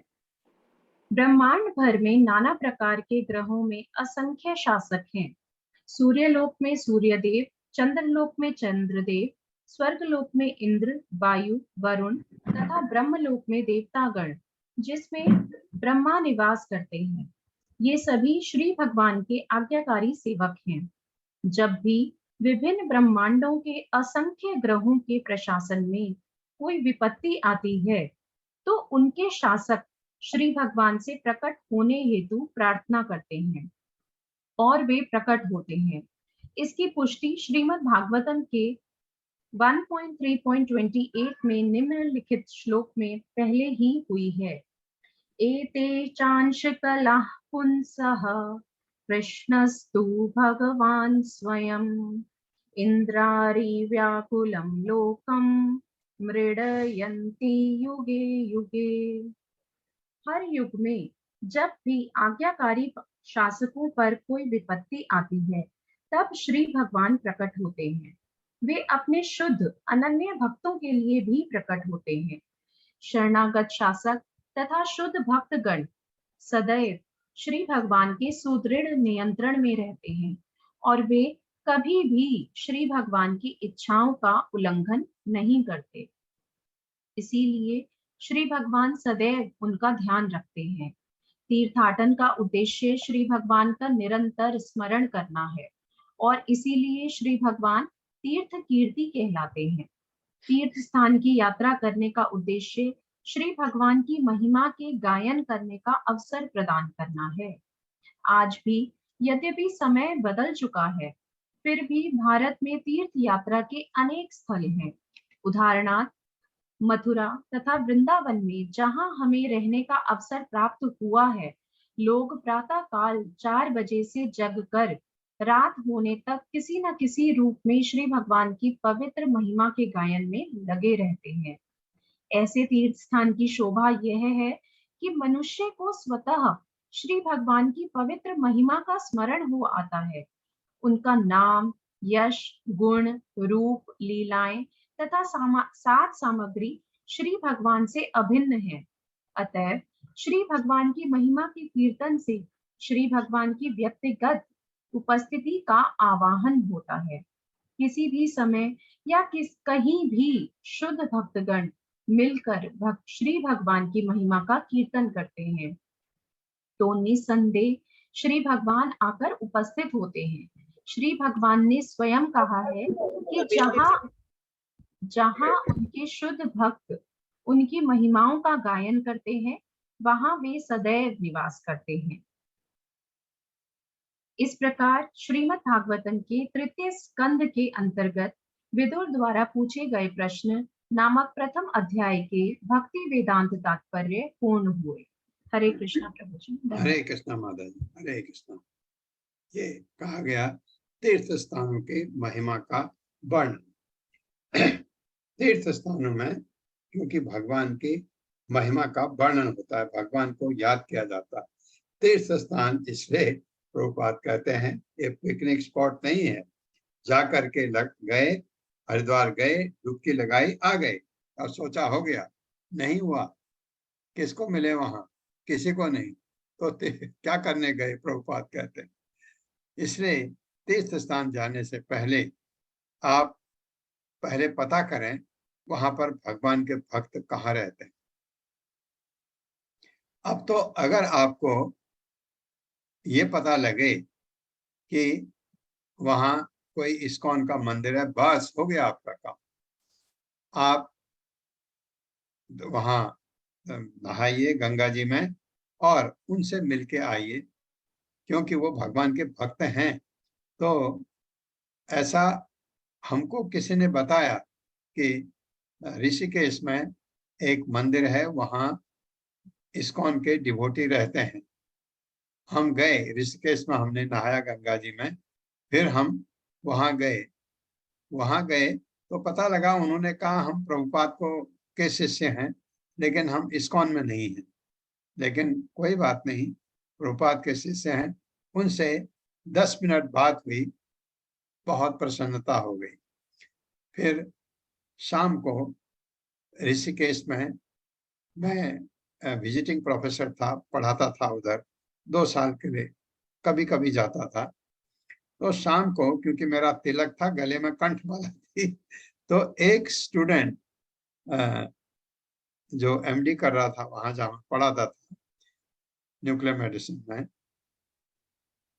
ब्रह्मांड भर में नाना प्रकार के ग्रहों में असंख्य शासक हैं। सूर्यलोक में सूर्यदेव, चंद्रलोक में चंद्रदेव, स्वर्गलोक में इंद्र, वायु, वरुण तथा ब्रह्मलोक में देवतागण, जिसमें ब्रह्मा निवास करते हैं। ये सभी श्री भगवान के आज्ञाकारी सेवक हैं। जब भी विभिन्न ब्रह्मांडों के असंख्य ग्रहों के प्रशासन में कोई विपत्ति आती है, तो उनके शासक श्री भगवान से प्रकट होने हेतु प्रार्थना करते हैं और वे प्रकट होते हैं। इसकी पुष्टि श्रीमद् भागवतम के 1.3.28 में निम्नलिखित श्लोक में पहले ही हुई है। एते चांश कलाः पुंसः कृष्णस्तु भगवान स्वयं इंद्रारि व्याकुलं लोकं मृडयन्ति युगे युगे। हर युग में जब भी आज्ञाकारी शासकों पर कोई विपत्ति आती है, तब श्री भगवान प्रकट होते हैं। वे अपने शुद्ध अनन्य भक्तों के लिए भी प्रकट होते हैं। शरणागत शासक तथा शुद्ध भक्तगण सदैव श्री भगवान के सुदृढ़ नियंत्रण में रहते हैं और वे कभी भी श्री भगवान की इच्छाओं का उल्लंघन नहीं करते। इसीलिए श्री भगवान सदैव उनका ध्यान रखते हैं। तीर्थाटन का उद्देश्य श्री भगवान का निरंतर स्मरण करना है और इसीलिए श्री भगवान तीर्थ कीर्ति कहलाते हैं। तीर्थ स्थान की यात्रा करने का उद्देश्य श्री भगवान की महिमा के गायन करने का अवसर प्रदान करना है। आज भी यद्यपि समय बदल चुका है, फिर भी भारत में तीर्थ यात्रा के अनेक स्थल हैं। उदाहरणार्थ मथुरा तथा वृंदावन में जहां हमें रहने का अवसर प्राप्त हुआ है, लोग प्रातः काल 4 बजे से जगकर रात होने तक किसी न किसी रूप में श्री भगवान की पवित्र महिमा के गायन में लगे रहते हैं। ऐसे तीर्थ स्थान की शोभा यह है कि मनुष्य को स्वतः श्री भगवान की पवित्र महिमा का स्मरण हो आता है। उनका नाम, यश, गुण, रूप, लीलाएं तथा सात सामग्री श्री भगवान से अभिन्न है। अतः श्री भगवान की महिमा के कीर्तन से श्री भगवान की व्यक्तिगत उपस्थिति का आवाहन होता है। किसी भी समय या कहीं भी शुद्ध भक्तगण मिलकर श्री भगवान की महिमा का कीर्तन करते हैं तो निसंदेह श्री भगवान आकर उपस्थित होते हैं। श्री भगवान ने स्वयं कहा है कि जहां उनके शुद्ध भक्त उनकी महिमाओं का गायन करते हैं, वहां वे सदैव निवास करते हैं। इस प्रकार श्रीमद् भागवतम के 3 स्कंद के अंतर्गत विदुर द्वारा पूछे गए प्रश्न नामक प्रथम अध्याय के भक्ति वेदांत तात्पर्य पूर्ण हुए। हरे कृष्णा प्रभु जी। हरे कृष्णा माता जी। हरे कृष्णा। ये कहा गया तीर्थ स्थानों के महिमा का वर्णन। तीर्थ स्थानों में क्योंकि भगवान की महिमा का वर्णन होता है, भगवान को याद किया जाता है। तीर्थ स्थान इसलिए प्रभुपाद कहते हैं ये पिकनिक स्पॉट नहीं है, जा करके गए, हरिद्वार गए, डुबकी लगाई, आ गए और सोचा हो गया, नहीं हुआ। किसको मिले वहां? किसी को नहीं। तो क्या करने गए? प्रभुपाद कहते हैं। इसलिए तीर्थ स्थान जाने से पहले आप पहले पता करें वहां पर भगवान के भक्त कहाँ रहते हैं। अब तो अगर आपको ये पता लगे कि वहां कोई इस्कॉन का मंदिर है, बस हो गया आपका काम। आप वहां नहाइए गंगा जी में और उनसे मिलके आइए, क्योंकि वो भगवान के भक्त हैं। तो ऐसा हमको किसी ने बताया कि ऋषिकेश में एक मंदिर है, वहां इस्कॉन के डिवोटी रहते हैं। हम गए ऋषिकेश में, हमने नहाया गंगा जी में, फिर हम वहां गए तो पता लगा उन्होंने कहा हम प्रभुपाद को के शिष्य हैं, लेकिन हम इस्कॉन में नहीं हैं। लेकिन कोई बात नहीं, प्रभुपाद के शिष्य हैं। उनसे 10 मिनट बात हुई, बहुत प्रसन्नता हो गई। फिर शाम को ऋषिकेश में मैं विजिटिंग प्रोफेसर था, पढ़ाता था उधर 2 साल के लिए, कभी कभी जाता था। तो शाम को, क्योंकि मेरा तिलक था, गले में कंठ माला थी, तो एक स्टूडेंट जो एमडी कर रहा था वहां जहाँ पढ़ाता था न्यूक्लियर मेडिसिन में,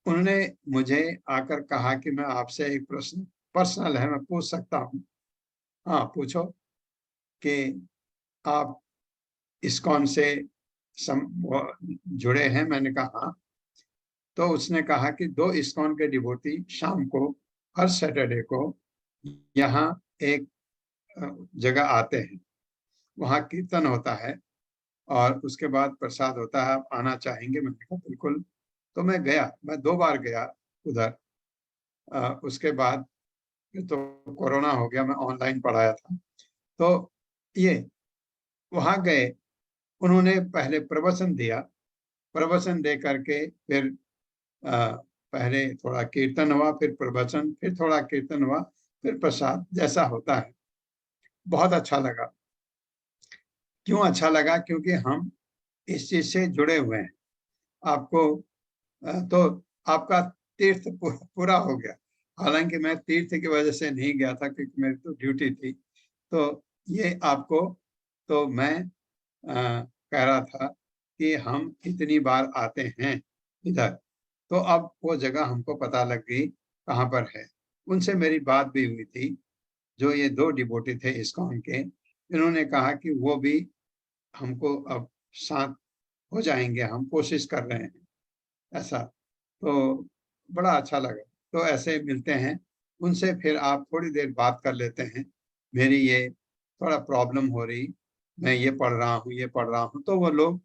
उन्होंने मुझे आकर कहा कि मैं आपसे एक प्रश्न पर्सनल है, मैं पूछ सकता हूँ? हाँ पूछो। कि आप इस्कॉन से जुड़े हैं? मैंने कहा हाँ। तो उसने कहा कि 2 इस्कॉन के डिवोटी शाम को हर सैटरडे को यहाँ एक जगह आते हैं, वहाँ कीर्तन होता है और उसके बाद प्रसाद होता है, आप आना चाहेंगे? मैंने कहा बिल्कुल। तो मैं गया, मैं 2 बार गया उधर। उसके बाद तो कोरोना हो गया, मैं ऑनलाइन पढ़ाया था। तो ये वहाँ गए, उन्होंने पहले प्रवचन दिया, प्रवचन दे करके फिर पहले थोड़ा कीर्तन हुआ, फिर प्रवचन, फिर थोड़ा कीर्तन हुआ, फिर प्रसाद, जैसा होता है। बहुत अच्छा लगा। क्यों अच्छा लगा? क्योंकि हम इस चीज से जुड़े हुए हैं। आपको तो आपका तीर्थ पूरा हो गया। हालांकि मैं तीर्थ की वजह से नहीं गया था, क्योंकि मेरी तो ड्यूटी थी। तो ये आपको, तो मैं कह रहा था कि हम इतनी बार आते हैं इधर, तो अब वो जगह हमको पता लग गई कहाँ पर है। उनसे मेरी बात भी हुई थी, जो ये 2 डिवोटी थे इस्कॉन के। इन्होंने कहा कि वो भी हमको अब साथ हो जाएंगे, हम कोशिश कर रहे हैं ऐसा। तो बड़ा अच्छा लगा। तो ऐसे मिलते हैं उनसे, फिर आप थोड़ी देर बात कर लेते हैं। मेरी ये थोड़ा प्रॉब्लम हो रही, मैं ये पढ़ रहा हूँ, ये पढ़ रहा हूँ। तो वो लोग,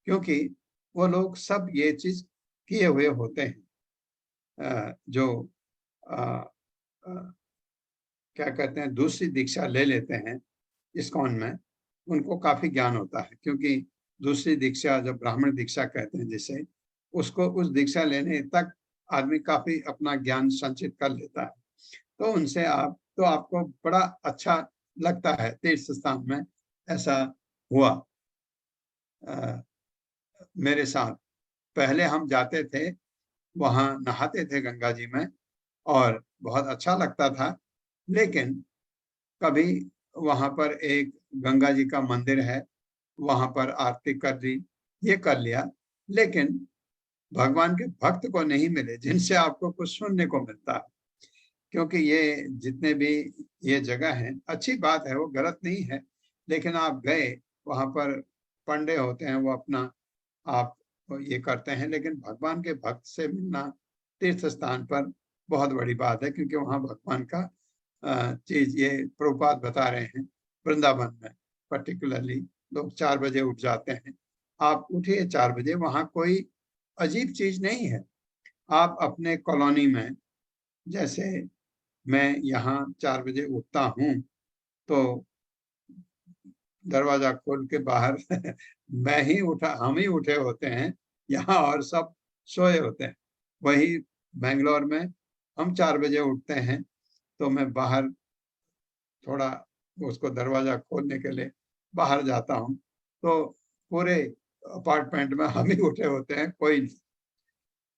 क्योंकि वो लोग सब ये चीज किए हुए होते हैं, जो क्या कहते हैं, दूसरी दीक्षा ले लेते हैं इस्कॉन में, उनको काफी ज्ञान होता है। क्योंकि दूसरी दीक्षा, जब ब्राह्मण दीक्षा कहते हैं जिसे, उसको उस दीक्षा लेने तक आदमी काफी अपना ज्ञान संचित कर लेता है। तो उनसे तो आपको बड़ा अच्छा लगता है। तीर्थ स्थान में ऐसा हुआ मेरे साथ। पहले हम जाते थे, वहां नहाते थे गंगा जी में, और बहुत अच्छा लगता था। लेकिन कभी वहां पर एक गंगा जी का मंदिर है, वहां पर आरती कर ली, ये कर लिया, लेकिन भगवान के भक्त को नहीं मिले जिनसे आपको कुछ सुनने को मिलता है। क्योंकि ये जितने भी ये जगह है, अच्छी बात है, वो गलत नहीं है, लेकिन आप गए वहां पर, पंडे होते हैं, वो अपना आप ये करते हैं। लेकिन भगवान के भक्त से मिलना तीर्थ स्थान पर बहुत बड़ी बात है, क्योंकि वहां भगवान का चीज ये प्रभुपाद बता रहे हैं। वृंदावन में पर्टिकुलरली लोग 4 बजे उठ जाते हैं। आप उठिए 4 बजे, वहां कोई अजीब चीज नहीं है। आप अपने कॉलोनी में, जैसे मैं यहाँ 4 बजे उठता हूँ, तो दरवाजा खोल के बाहर मैं ही उठा, हम ही उठे होते हैं यहाँ, और सब सोए होते हैं। वही बेंगलोर में हम 4 बजे उठते हैं, तो मैं बाहर थोड़ा उसको दरवाजा खोलने के लिए बाहर जाता हूँ, तो पूरे अपार्टमेंट में हम ही उठे होते हैं, कोई नहीं।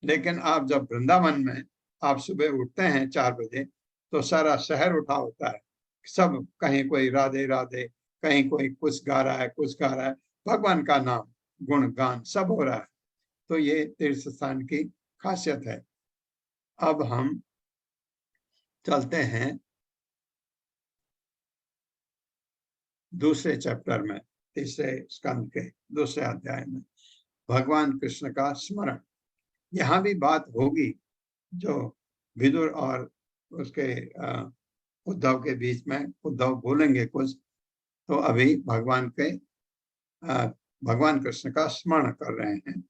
लेकिन आप जब वृंदावन में आप सुबह उठते हैं 4 बजे, तो सारा शहर उठा होता है। सब, कहीं कोई राधे राधे, कहीं कोई कुछ गा रहा है, कुछ गा रहा है, भगवान का नाम गुण गान सब हो रहा है। तो ये तीर्थ स्थान की खासियत है। अब हम चलते हैं दूसरे चैप्टर में, तीसरे स्कंद के दूसरे अध्याय में, भगवान कृष्ण का स्मरण। यहाँ भी बात होगी जो विदुर और उसके उद्धव के बीच में। उद्धव बोलेंगे कुछ, तो अभी भगवान कृष्ण का स्मरण कर रहे हैं।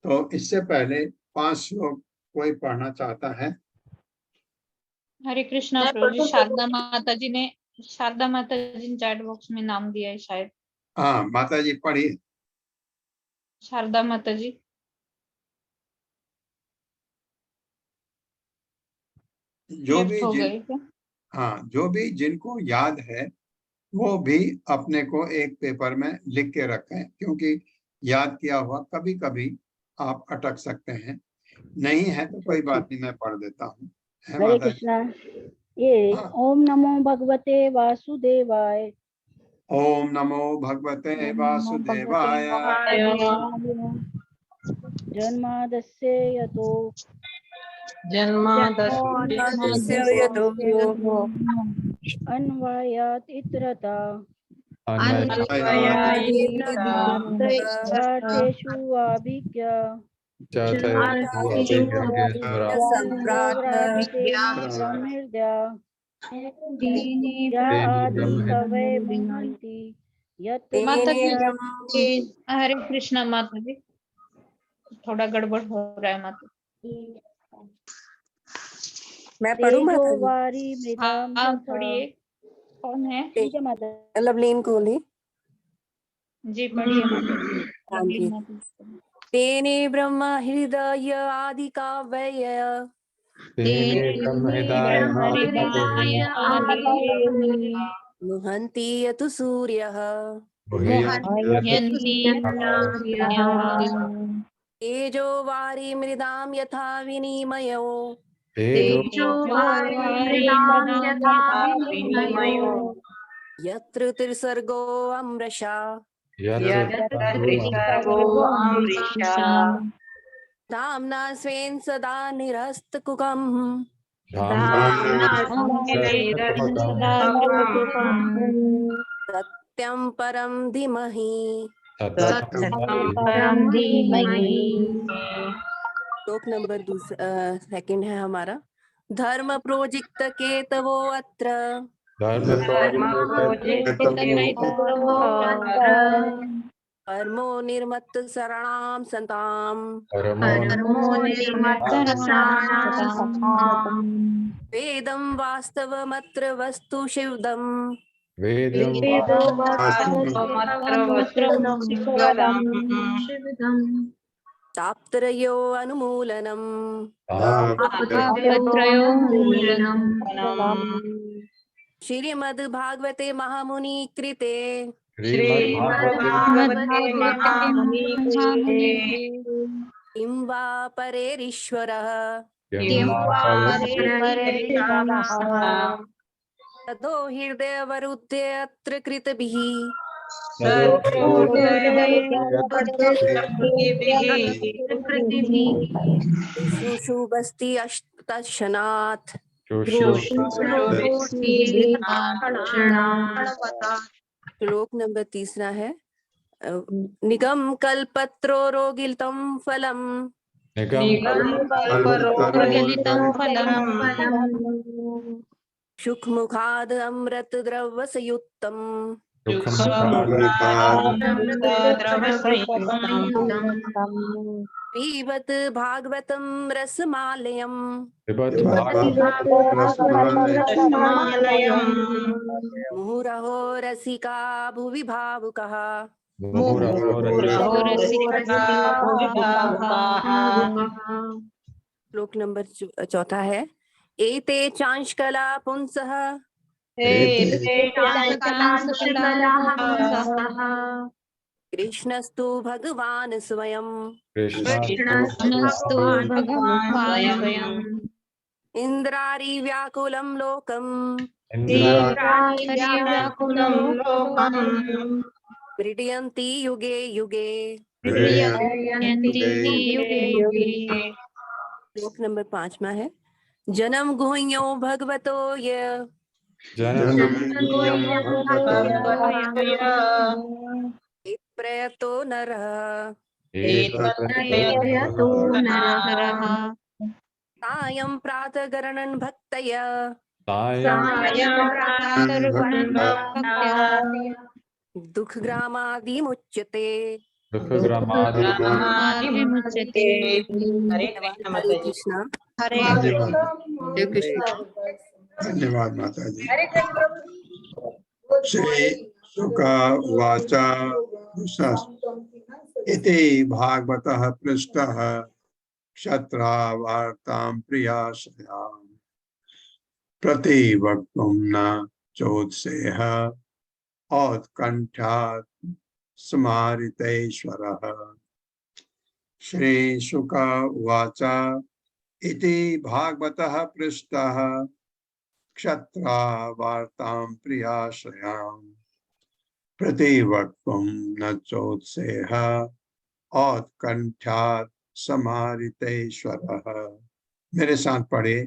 तो इससे पहले 5 श्लोक कोई पढ़ना चाहता है? हरे कृष्णा प्रभु जी। शारदा माता जी ने चैट बॉक्स में नाम दिया है शायद। हाँ माता जी पढ़िए। शारदा माता जी। जो भी लेफ्ट हो जिन गए क्या? हाँ जो भी जिनको याद है वो भी अपने को एक पेपर में लिख के रखें, क्योंकि याद किया हुआ कभी कभी आप अटक सकते हैं। नहीं है तो कोई बात नहीं, मैं पढ़ देता हूँ। है हरे माता जी? कृष्णा। ये हाँ। ओम नमो भगवते वासुदेवाय। ओम नमो भगवते वासुदेवाय। जन्मादस्य यतो जन्मादस्य यतो अन्वयात् इतरता पार्थेषु अभिज्ञ ब्रह्मृद्या या आदि कवये मुह्यन्ति यत् माता जी। हरे कृष्णा माता जी, थोड़ा गड़बड़ हो रहा है माता। मैं पढ़ूं माता जी? तेजोवारी मृदां हाँ यथा। पढ़िए। कौन है? ठीक है माता लवलीन कोहली जी पढ़िए माता जी। हाँ लवली जी। माता जी। तेने ब्रह्म हृदय आदि काव्य मुहन्ति यतु सूर्यः तेजो वारी मृदां यथा विनिमयो यत्र त्रिसर्गो अमृषा धाम्ना स्वेन सदा निरस्तकुकम् सत्यं परं धीमहि। श्लोक नंबर सेकंड है हमारा। धर्म प्रोजिक्त केतवो अत्र परमो निर्मत्त शरणां सताम् वेदं वास्तवमत्र वस्तु शिवदम् ताप्तरयो अनुमूलनम् श्रीमद् भागवते महामुनि कृते किं वा परेरीश्वरः ततो हृदयवरुध्ये अत्र कृतभिः शुशुभस्ति तत्क्षणात्। श्लोक नंबर तीसरा है। निगम कल्पत्रो रोगिलतम फलम सुख मुखाद अमृत द्रव संयुक्तम पीबत भागवतम रसमालयम मुहुरहो रसिका भुवि भावुकः। श्लोक नंबर चौथा है। एते चांशकला पुंसः कृष्णस्तु भगवान स्वयं इंद्रारी व्याकुलं लोकम् क्रीडयन्ति युगे युगे। श्लोक नंबर 5वां है। जन्म गुह्यो भगवतो य प्रयतो नरः सायं प्रातः गरणन् भक्तय दुःखग्रामादिमुच्यते। हरे कृष्णा। हरे जय कृष्ण। धन्यवाद माता जी। हरे कृष्ण प्रभु जी। श्री शुक उवाच इति भागवतः पृष्टः क्षत्रावार्तां प्रियाशयाम् प्रतिवक्तुं न चोत्सेह औत्कण्ठ्यात् स्मारितेश्वरः। श्री शुक उवाच इति भागवतः पृष्टः क्षत्रावार्तां प्रियाशयाम् प्रतिवक्तुं न चोत्सेह औत्कण्ठ्यात् स्मारितेश्वरः। मेरे साथ पढ़े।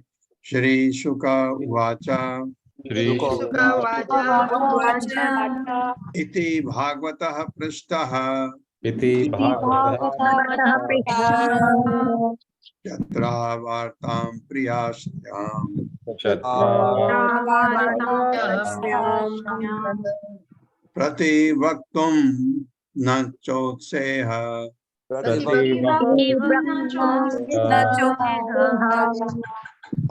श्री शुक उवाच इति भागवतः पृष्टः क्षत्रावार्तां प्रियाशयाम् प्रतिवक्तुं न चोत्सेह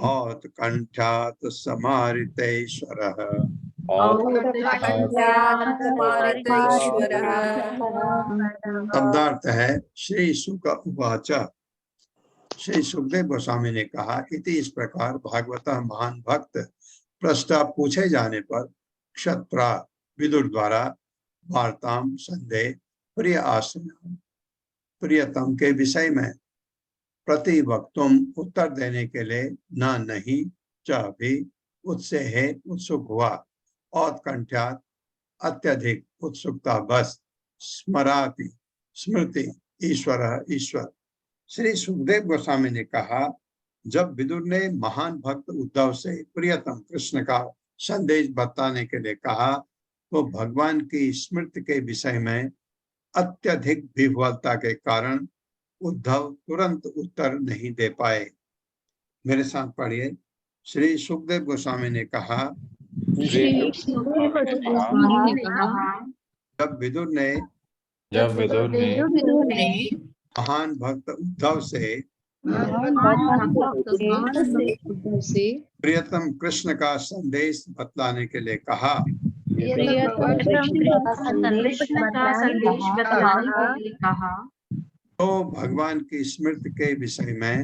औत्कण्ठ्यात् स्मारितेश्वरः। शब्दार्थ है श्री शुक उवाच। श्री सुखदेव गोस्वामी ने कहा इति इस प्रकार भागवत महान भक्त प्रस्ताव पूछे जाने पर क्षत्रा विदुर द्वारा वार्ताम संदेह प्रिय आसन प्रियतम के विषय में प्रतिवक्तुम उत्तर देने के लिए न नहीं च भी उत्सेह उत्सुक हुआ औत्कण्ठ्यात् अत्यधिक उत्सुकता बस स्मराति स्मृति ईश्वर ईश्वर। श्री सुखदेव गोस्वामी ने कहा जब विदुर ने महान भक्त उद्धव से प्रियतम कृष्ण का संदेश बताने के लिए कहा तो भगवान की स्मृति के विषय में अत्यधिक विह्वलता के कारण उद्धव तुरंत उत्तर नहीं दे पाए। मेरे साथ पढ़िए। श्री सुखदेव गोस्वामी ने कहा जब विदुर ने महान भक्त उद्धव से प्रियतम कृष्ण का संदेश बतलाने के लिए कहा तो भगवान की स्मृति के विषय में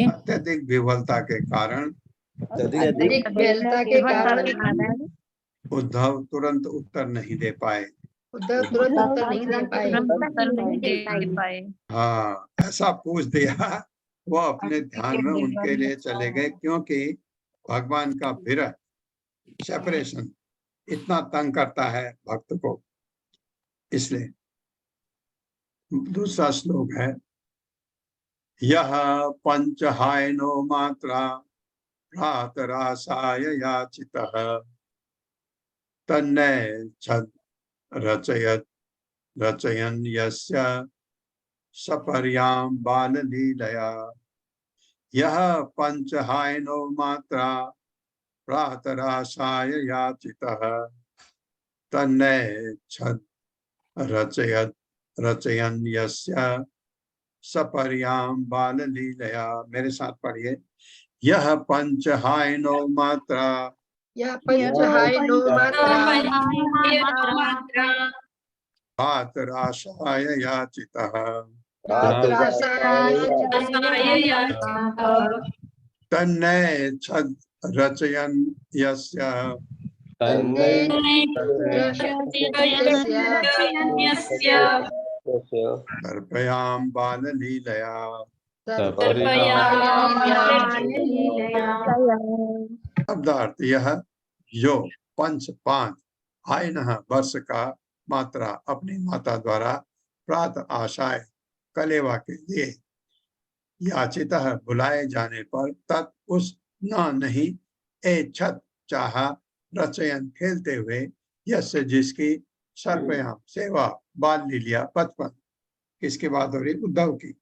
अत्यधिक विह्वलता के कारण उद्धव तुरंत उत्तर नहीं दे पाए। हाँ, ऐसा पूछ दिया वो अपने ध्यान में उनके लिए चले गए क्योंकि भगवान का विरह सेपरेशन इतना तंग करता है भक्त को। इसलिए दूसरा श्लोक है यह पंचहायनो मात्रा भ्रातरासाय याचितः तन्ने छद रचयत रचयन् यस्य सपर्यां बाललीलया। यह पंचहायनो मात्रा भ्रातरासाय याचितः तन्ने छद रचयत रचयन् यस्य सपर्यां बाललीलया। मेरे साथ पढ़िए। यह पंचहायनो मात्रा भ्रातरासाय याचितः तन्ने छद रचयन् यस्य सर्पयां बाललीलया। शब्दार्थ यह जो पंच पांच आयन वर्ष का मात्रा अपनी माता द्वारा प्रात आशाय कलेवा के लिए याचित बुलाए जाने पर तत् उस न नहीं ए छत चाह रचयन खेलते हुए यश जिसकी सर्पयाम सेवा बाल लीलिया बचपन। किसकी बात हो रही? उद्धव की।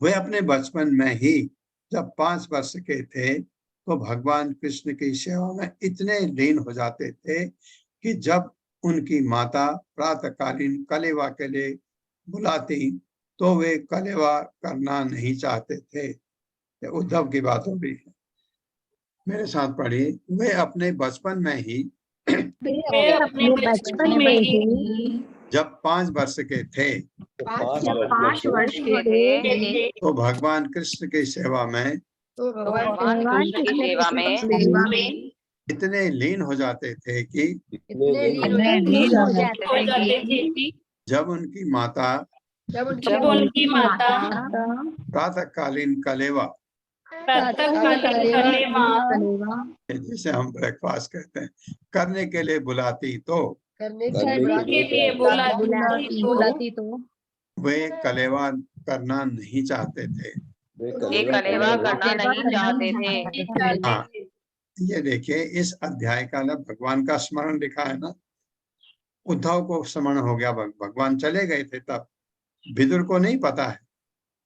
वे अपने बचपन में ही जब 5 वर्ष के थे तो भगवान कृष्ण की सेवा में इतने लीन हो जाते थे कि जब उनकी माता प्रातःकालीन कलेवा के लिए बुलाती तो वे कलेवा करना नहीं चाहते थे। ये उद्धव की बात हो रही है। मेरे साथ पढ़िए, वे अपने बचपन में ही वे अपने बचपन में ही जब 5 वर्ष के थे जब 5 वर्ष के थे तो भगवान कृष्ण की सेवा में तो भगवान कृष्ण की सेवा में इतने लीन हो जाते थे कि लीन हो जाते थे जब उनकी माता जब उनकी माता प्रातःकालीन कलेवा, कलेवा जिसे हम ब्रेकफास्ट कहते हैं, करने के लिए बुलाती तो बुलाती तो वे कलेवा करना नहीं चाहते थे। वे कलेवा करना नहीं चाहते थे। हाँ, ये देखिए, इस अध्याय का ना भगवान का स्मरण लिखा है ना। उद्धव को स्मरण हो गया, भगवान चले गए थे तब, विदुर को नहीं पता है,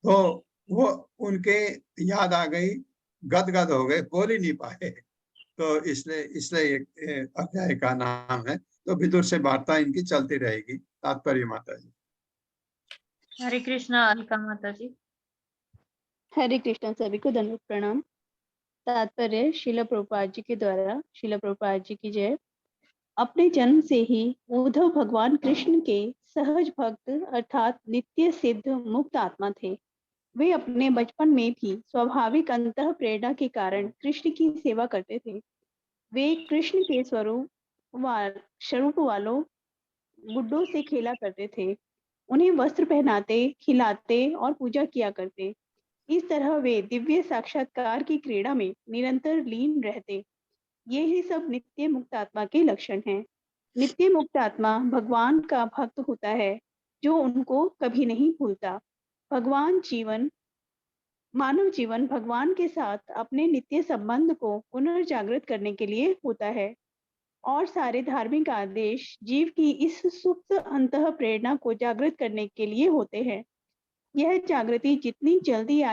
तो वो उनके याद आ गई, गदगद हो गए, बोल ही नहीं पाए। तो इसलिए एक अध्याय का नाम है। तो विदुर से वार्ता इनकी चलती रहेगी। तात्पर्य माता जी। हरे कृष्णा अलका माता जी। हरे कृष्ण, सभी को दंडवत प्रणाम। तात्पर्य श्रील प्रभुपाद जी के द्वारा। श्रील प्रभुपाद जी की जय। अपने जन्म से ही उद्धव भगवान कृष्ण के सहज भक्त अर्थात नित्य सिद्ध मुक्त आत्मा थे। वे अपने बचपन में भी स्वाभाविक अंतः प्रेरणा के कारण कृष्ण की सेवा करते थे। वे कृष्ण के स्वरूप वालों गुड्डों से खेला करते थे, उन्हें वस्त्र पहनाते, खिलाते और पूजा किया करते। इस तरह वे दिव्य साक्षात्कार की क्रीड़ा में निरंतर लीन रहते। ये ही सब नित्य मुक्त आत्मा के लक्षण हैं। नित्य मुक्त आत्मा भगवान का भक्त होता है, जो उनको कभी नहीं भूलता। मानव जीवन भगवान के साथ अपने नित्य संबंध को पुनर्जागृत करने के लिए होता है, और सारे धार्मिक आदेश जीव की इस सुप्त अंतः प्रेरणा को जागृत करने के लिए होते हैं। यह जागृति जितनी जल्दी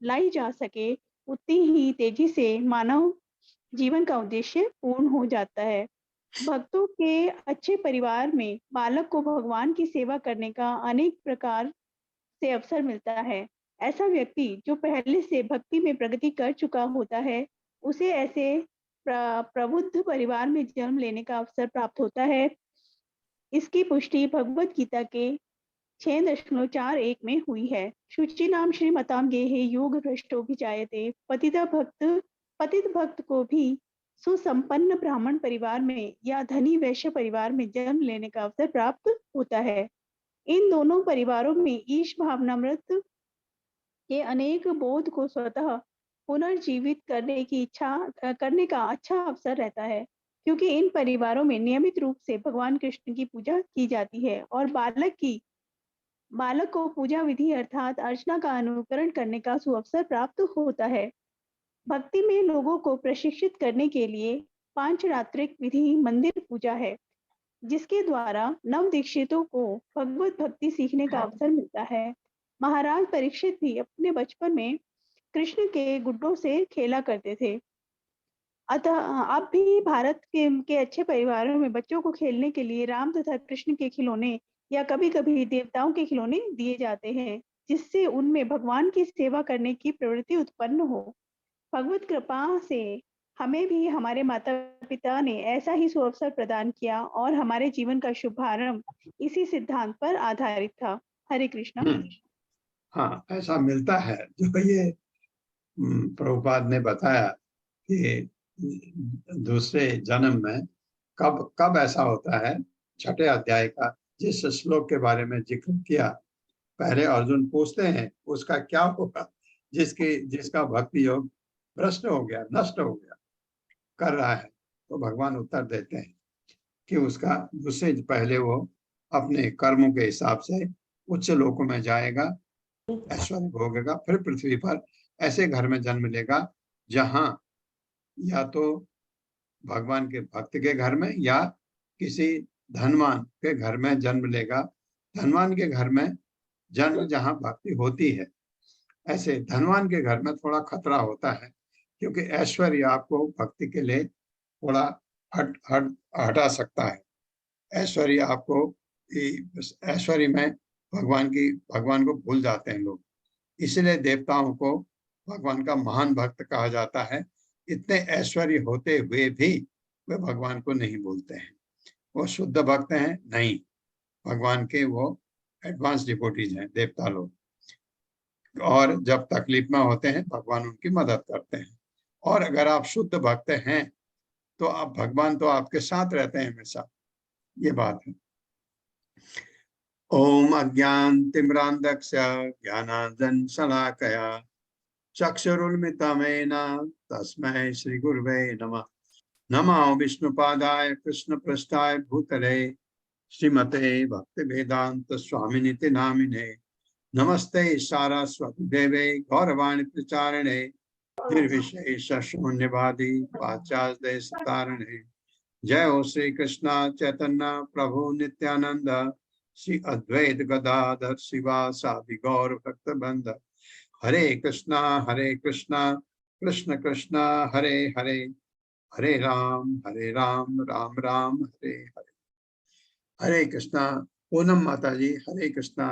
लाई जा सके, उतनी ही तेजी से मानव जीवन का उद्देश्य पूर्ण हो जाता है। भक्तों के अच्छे परिवार में बालक को भगवान की सेवा करने का अनेक प्रकार से अवसर मिलता है। ऐसा व्यक्ति जो पहले से भक्ति में प्रगति कर चुका होता है, उसे ऐसे प्रबुद्ध परिवार में जन्म लेने का अवसर प्राप्त होता है। इसकी पुष्टि भगवत गीता के 6.41 में हुई है। शुचि नाम श्रीमताम गेहे योग भ्रष्टोभिजायते। पतित भक्त को भी सुसंपन्न ब्राह्मण परिवार में या धनी वैश्य परिवार में जन्म लेने का अवसर प्राप्त होता है। इन दोनों परिवारों में ईश भावनामृत के अनेक बोध को स्वतः पुनर्जीवित करने का अच्छा अवसर रहता है, क्योंकि इन परिवारों में नियमित रूप से भगवान कृष्ण की पूजा की जाती है और बालक को पूजा विधि अर्थात अर्चना का अनुकरण करने का सुअवसर प्राप्त होता है। भक्ति में लोगों को प्रशिक्षित करने के लिए पांचरात्रिक विधि मंदिर पूजा है, जिसके द्वारा नव दीक्षितों को भगवत भक्ति सीखने का अवसर मिलता है। महाराज परीक्षित भी अपने बचपन में कृष्ण के गुड्डों से खेला करते थे। अतः अब भी भारत के अच्छे परिवारों में बच्चों को खेलने के लिए राम तथा कृष्ण के खिलौने या कभी कभी देवताओं के खिलौने दिए जाते हैं, जिससे उनमें भगवान की सेवा करने की प्रवृत्ति उत्पन्न हो। भगवत कृपा से हमें भी हमारे माता पिता ने ऐसा ही सुअवसर प्रदान किया और हमारे जीवन का शुभारंभ इसी सिद्धांत पर आधारित था। हरे कृष्णा। हाँ, ऐसा मिलता है जो ये प्रभुपाद ने बताया कि दूसरे जन्म में कब ऐसा होता है। 6ठे अध्याय का जिस श्लोक के बारे में जिक्र किया, पहले अर्जुन पूछते हैं उसका क्या होगा जिसका भक्ति योग भ्रष्ट हो गया, नष्ट हो गया, कर रहा है। तो भगवान उत्तर देते हैं कि उसका दूसरे पहले वो अपने कर्मों के हिसाब से उच्च लोकों में जाएगा, ऐश्वर्य भोगेगा, फिर पृथ्वी पर ऐसे घर में जन्म लेगा जहां या तो भगवान के भक्त के घर में या किसी धनवान के घर में जन्म लेगा। धनवान के घर में जन्म जहां भक्ति होती है। ऐसे धनवान के घर में थोड़ा खतरा होता है, क्योंकि ऐश्वर्य आपको भक्ति के लिए थोड़ा हटा सकता है। ऐश्वर्य में भगवान को भूल जाते हैं लोग। इसलिए देवताओं को भगवान का महान भक्त कहा जाता है। इतने ऐश्वर्य होते हुए भी वे भगवान को नहीं भूलते हैं। वो शुद्ध भक्त हैं? नहीं, भगवान के वो एडवांस डिवोटीज हैं देवता लोग। और जब तकलीफ में होते हैं भगवान उनकी मदद करते हैं। और अगर आप शुद्ध भक्त हैं तो आप भगवान तो आपके साथ रहते हैं हमेशा, ये बात है। ओम अज्ञानतिमिरान्धस्य ज्ञानांजन शलाकया चक्षुरुन्मिलितं तस्मै श्री गुरुवे नमः। नमो विष्णुपादाय कृष्णपृष्ठाय भूतले श्रीमते भक्तिवेदांत स्वामिनिति नामिने। नमस्ते सारस्वती देवे गौरवाणी प्रचारिणे निर्विशेष शून्यवादी पाश्चात्य तारिणे। जय हो श्री कृष्ण चैतन्य प्रभु नित्यानंद श्री अद्वैत गदाधर शिवासादि गौर भक्त बंद। हरे कृष्णा कृष्ण कृष्ण हरे हरे, हरे राम राम राम हरे हरे। हरे कृष्णा। पूनम माता जी, हरे कृष्णा।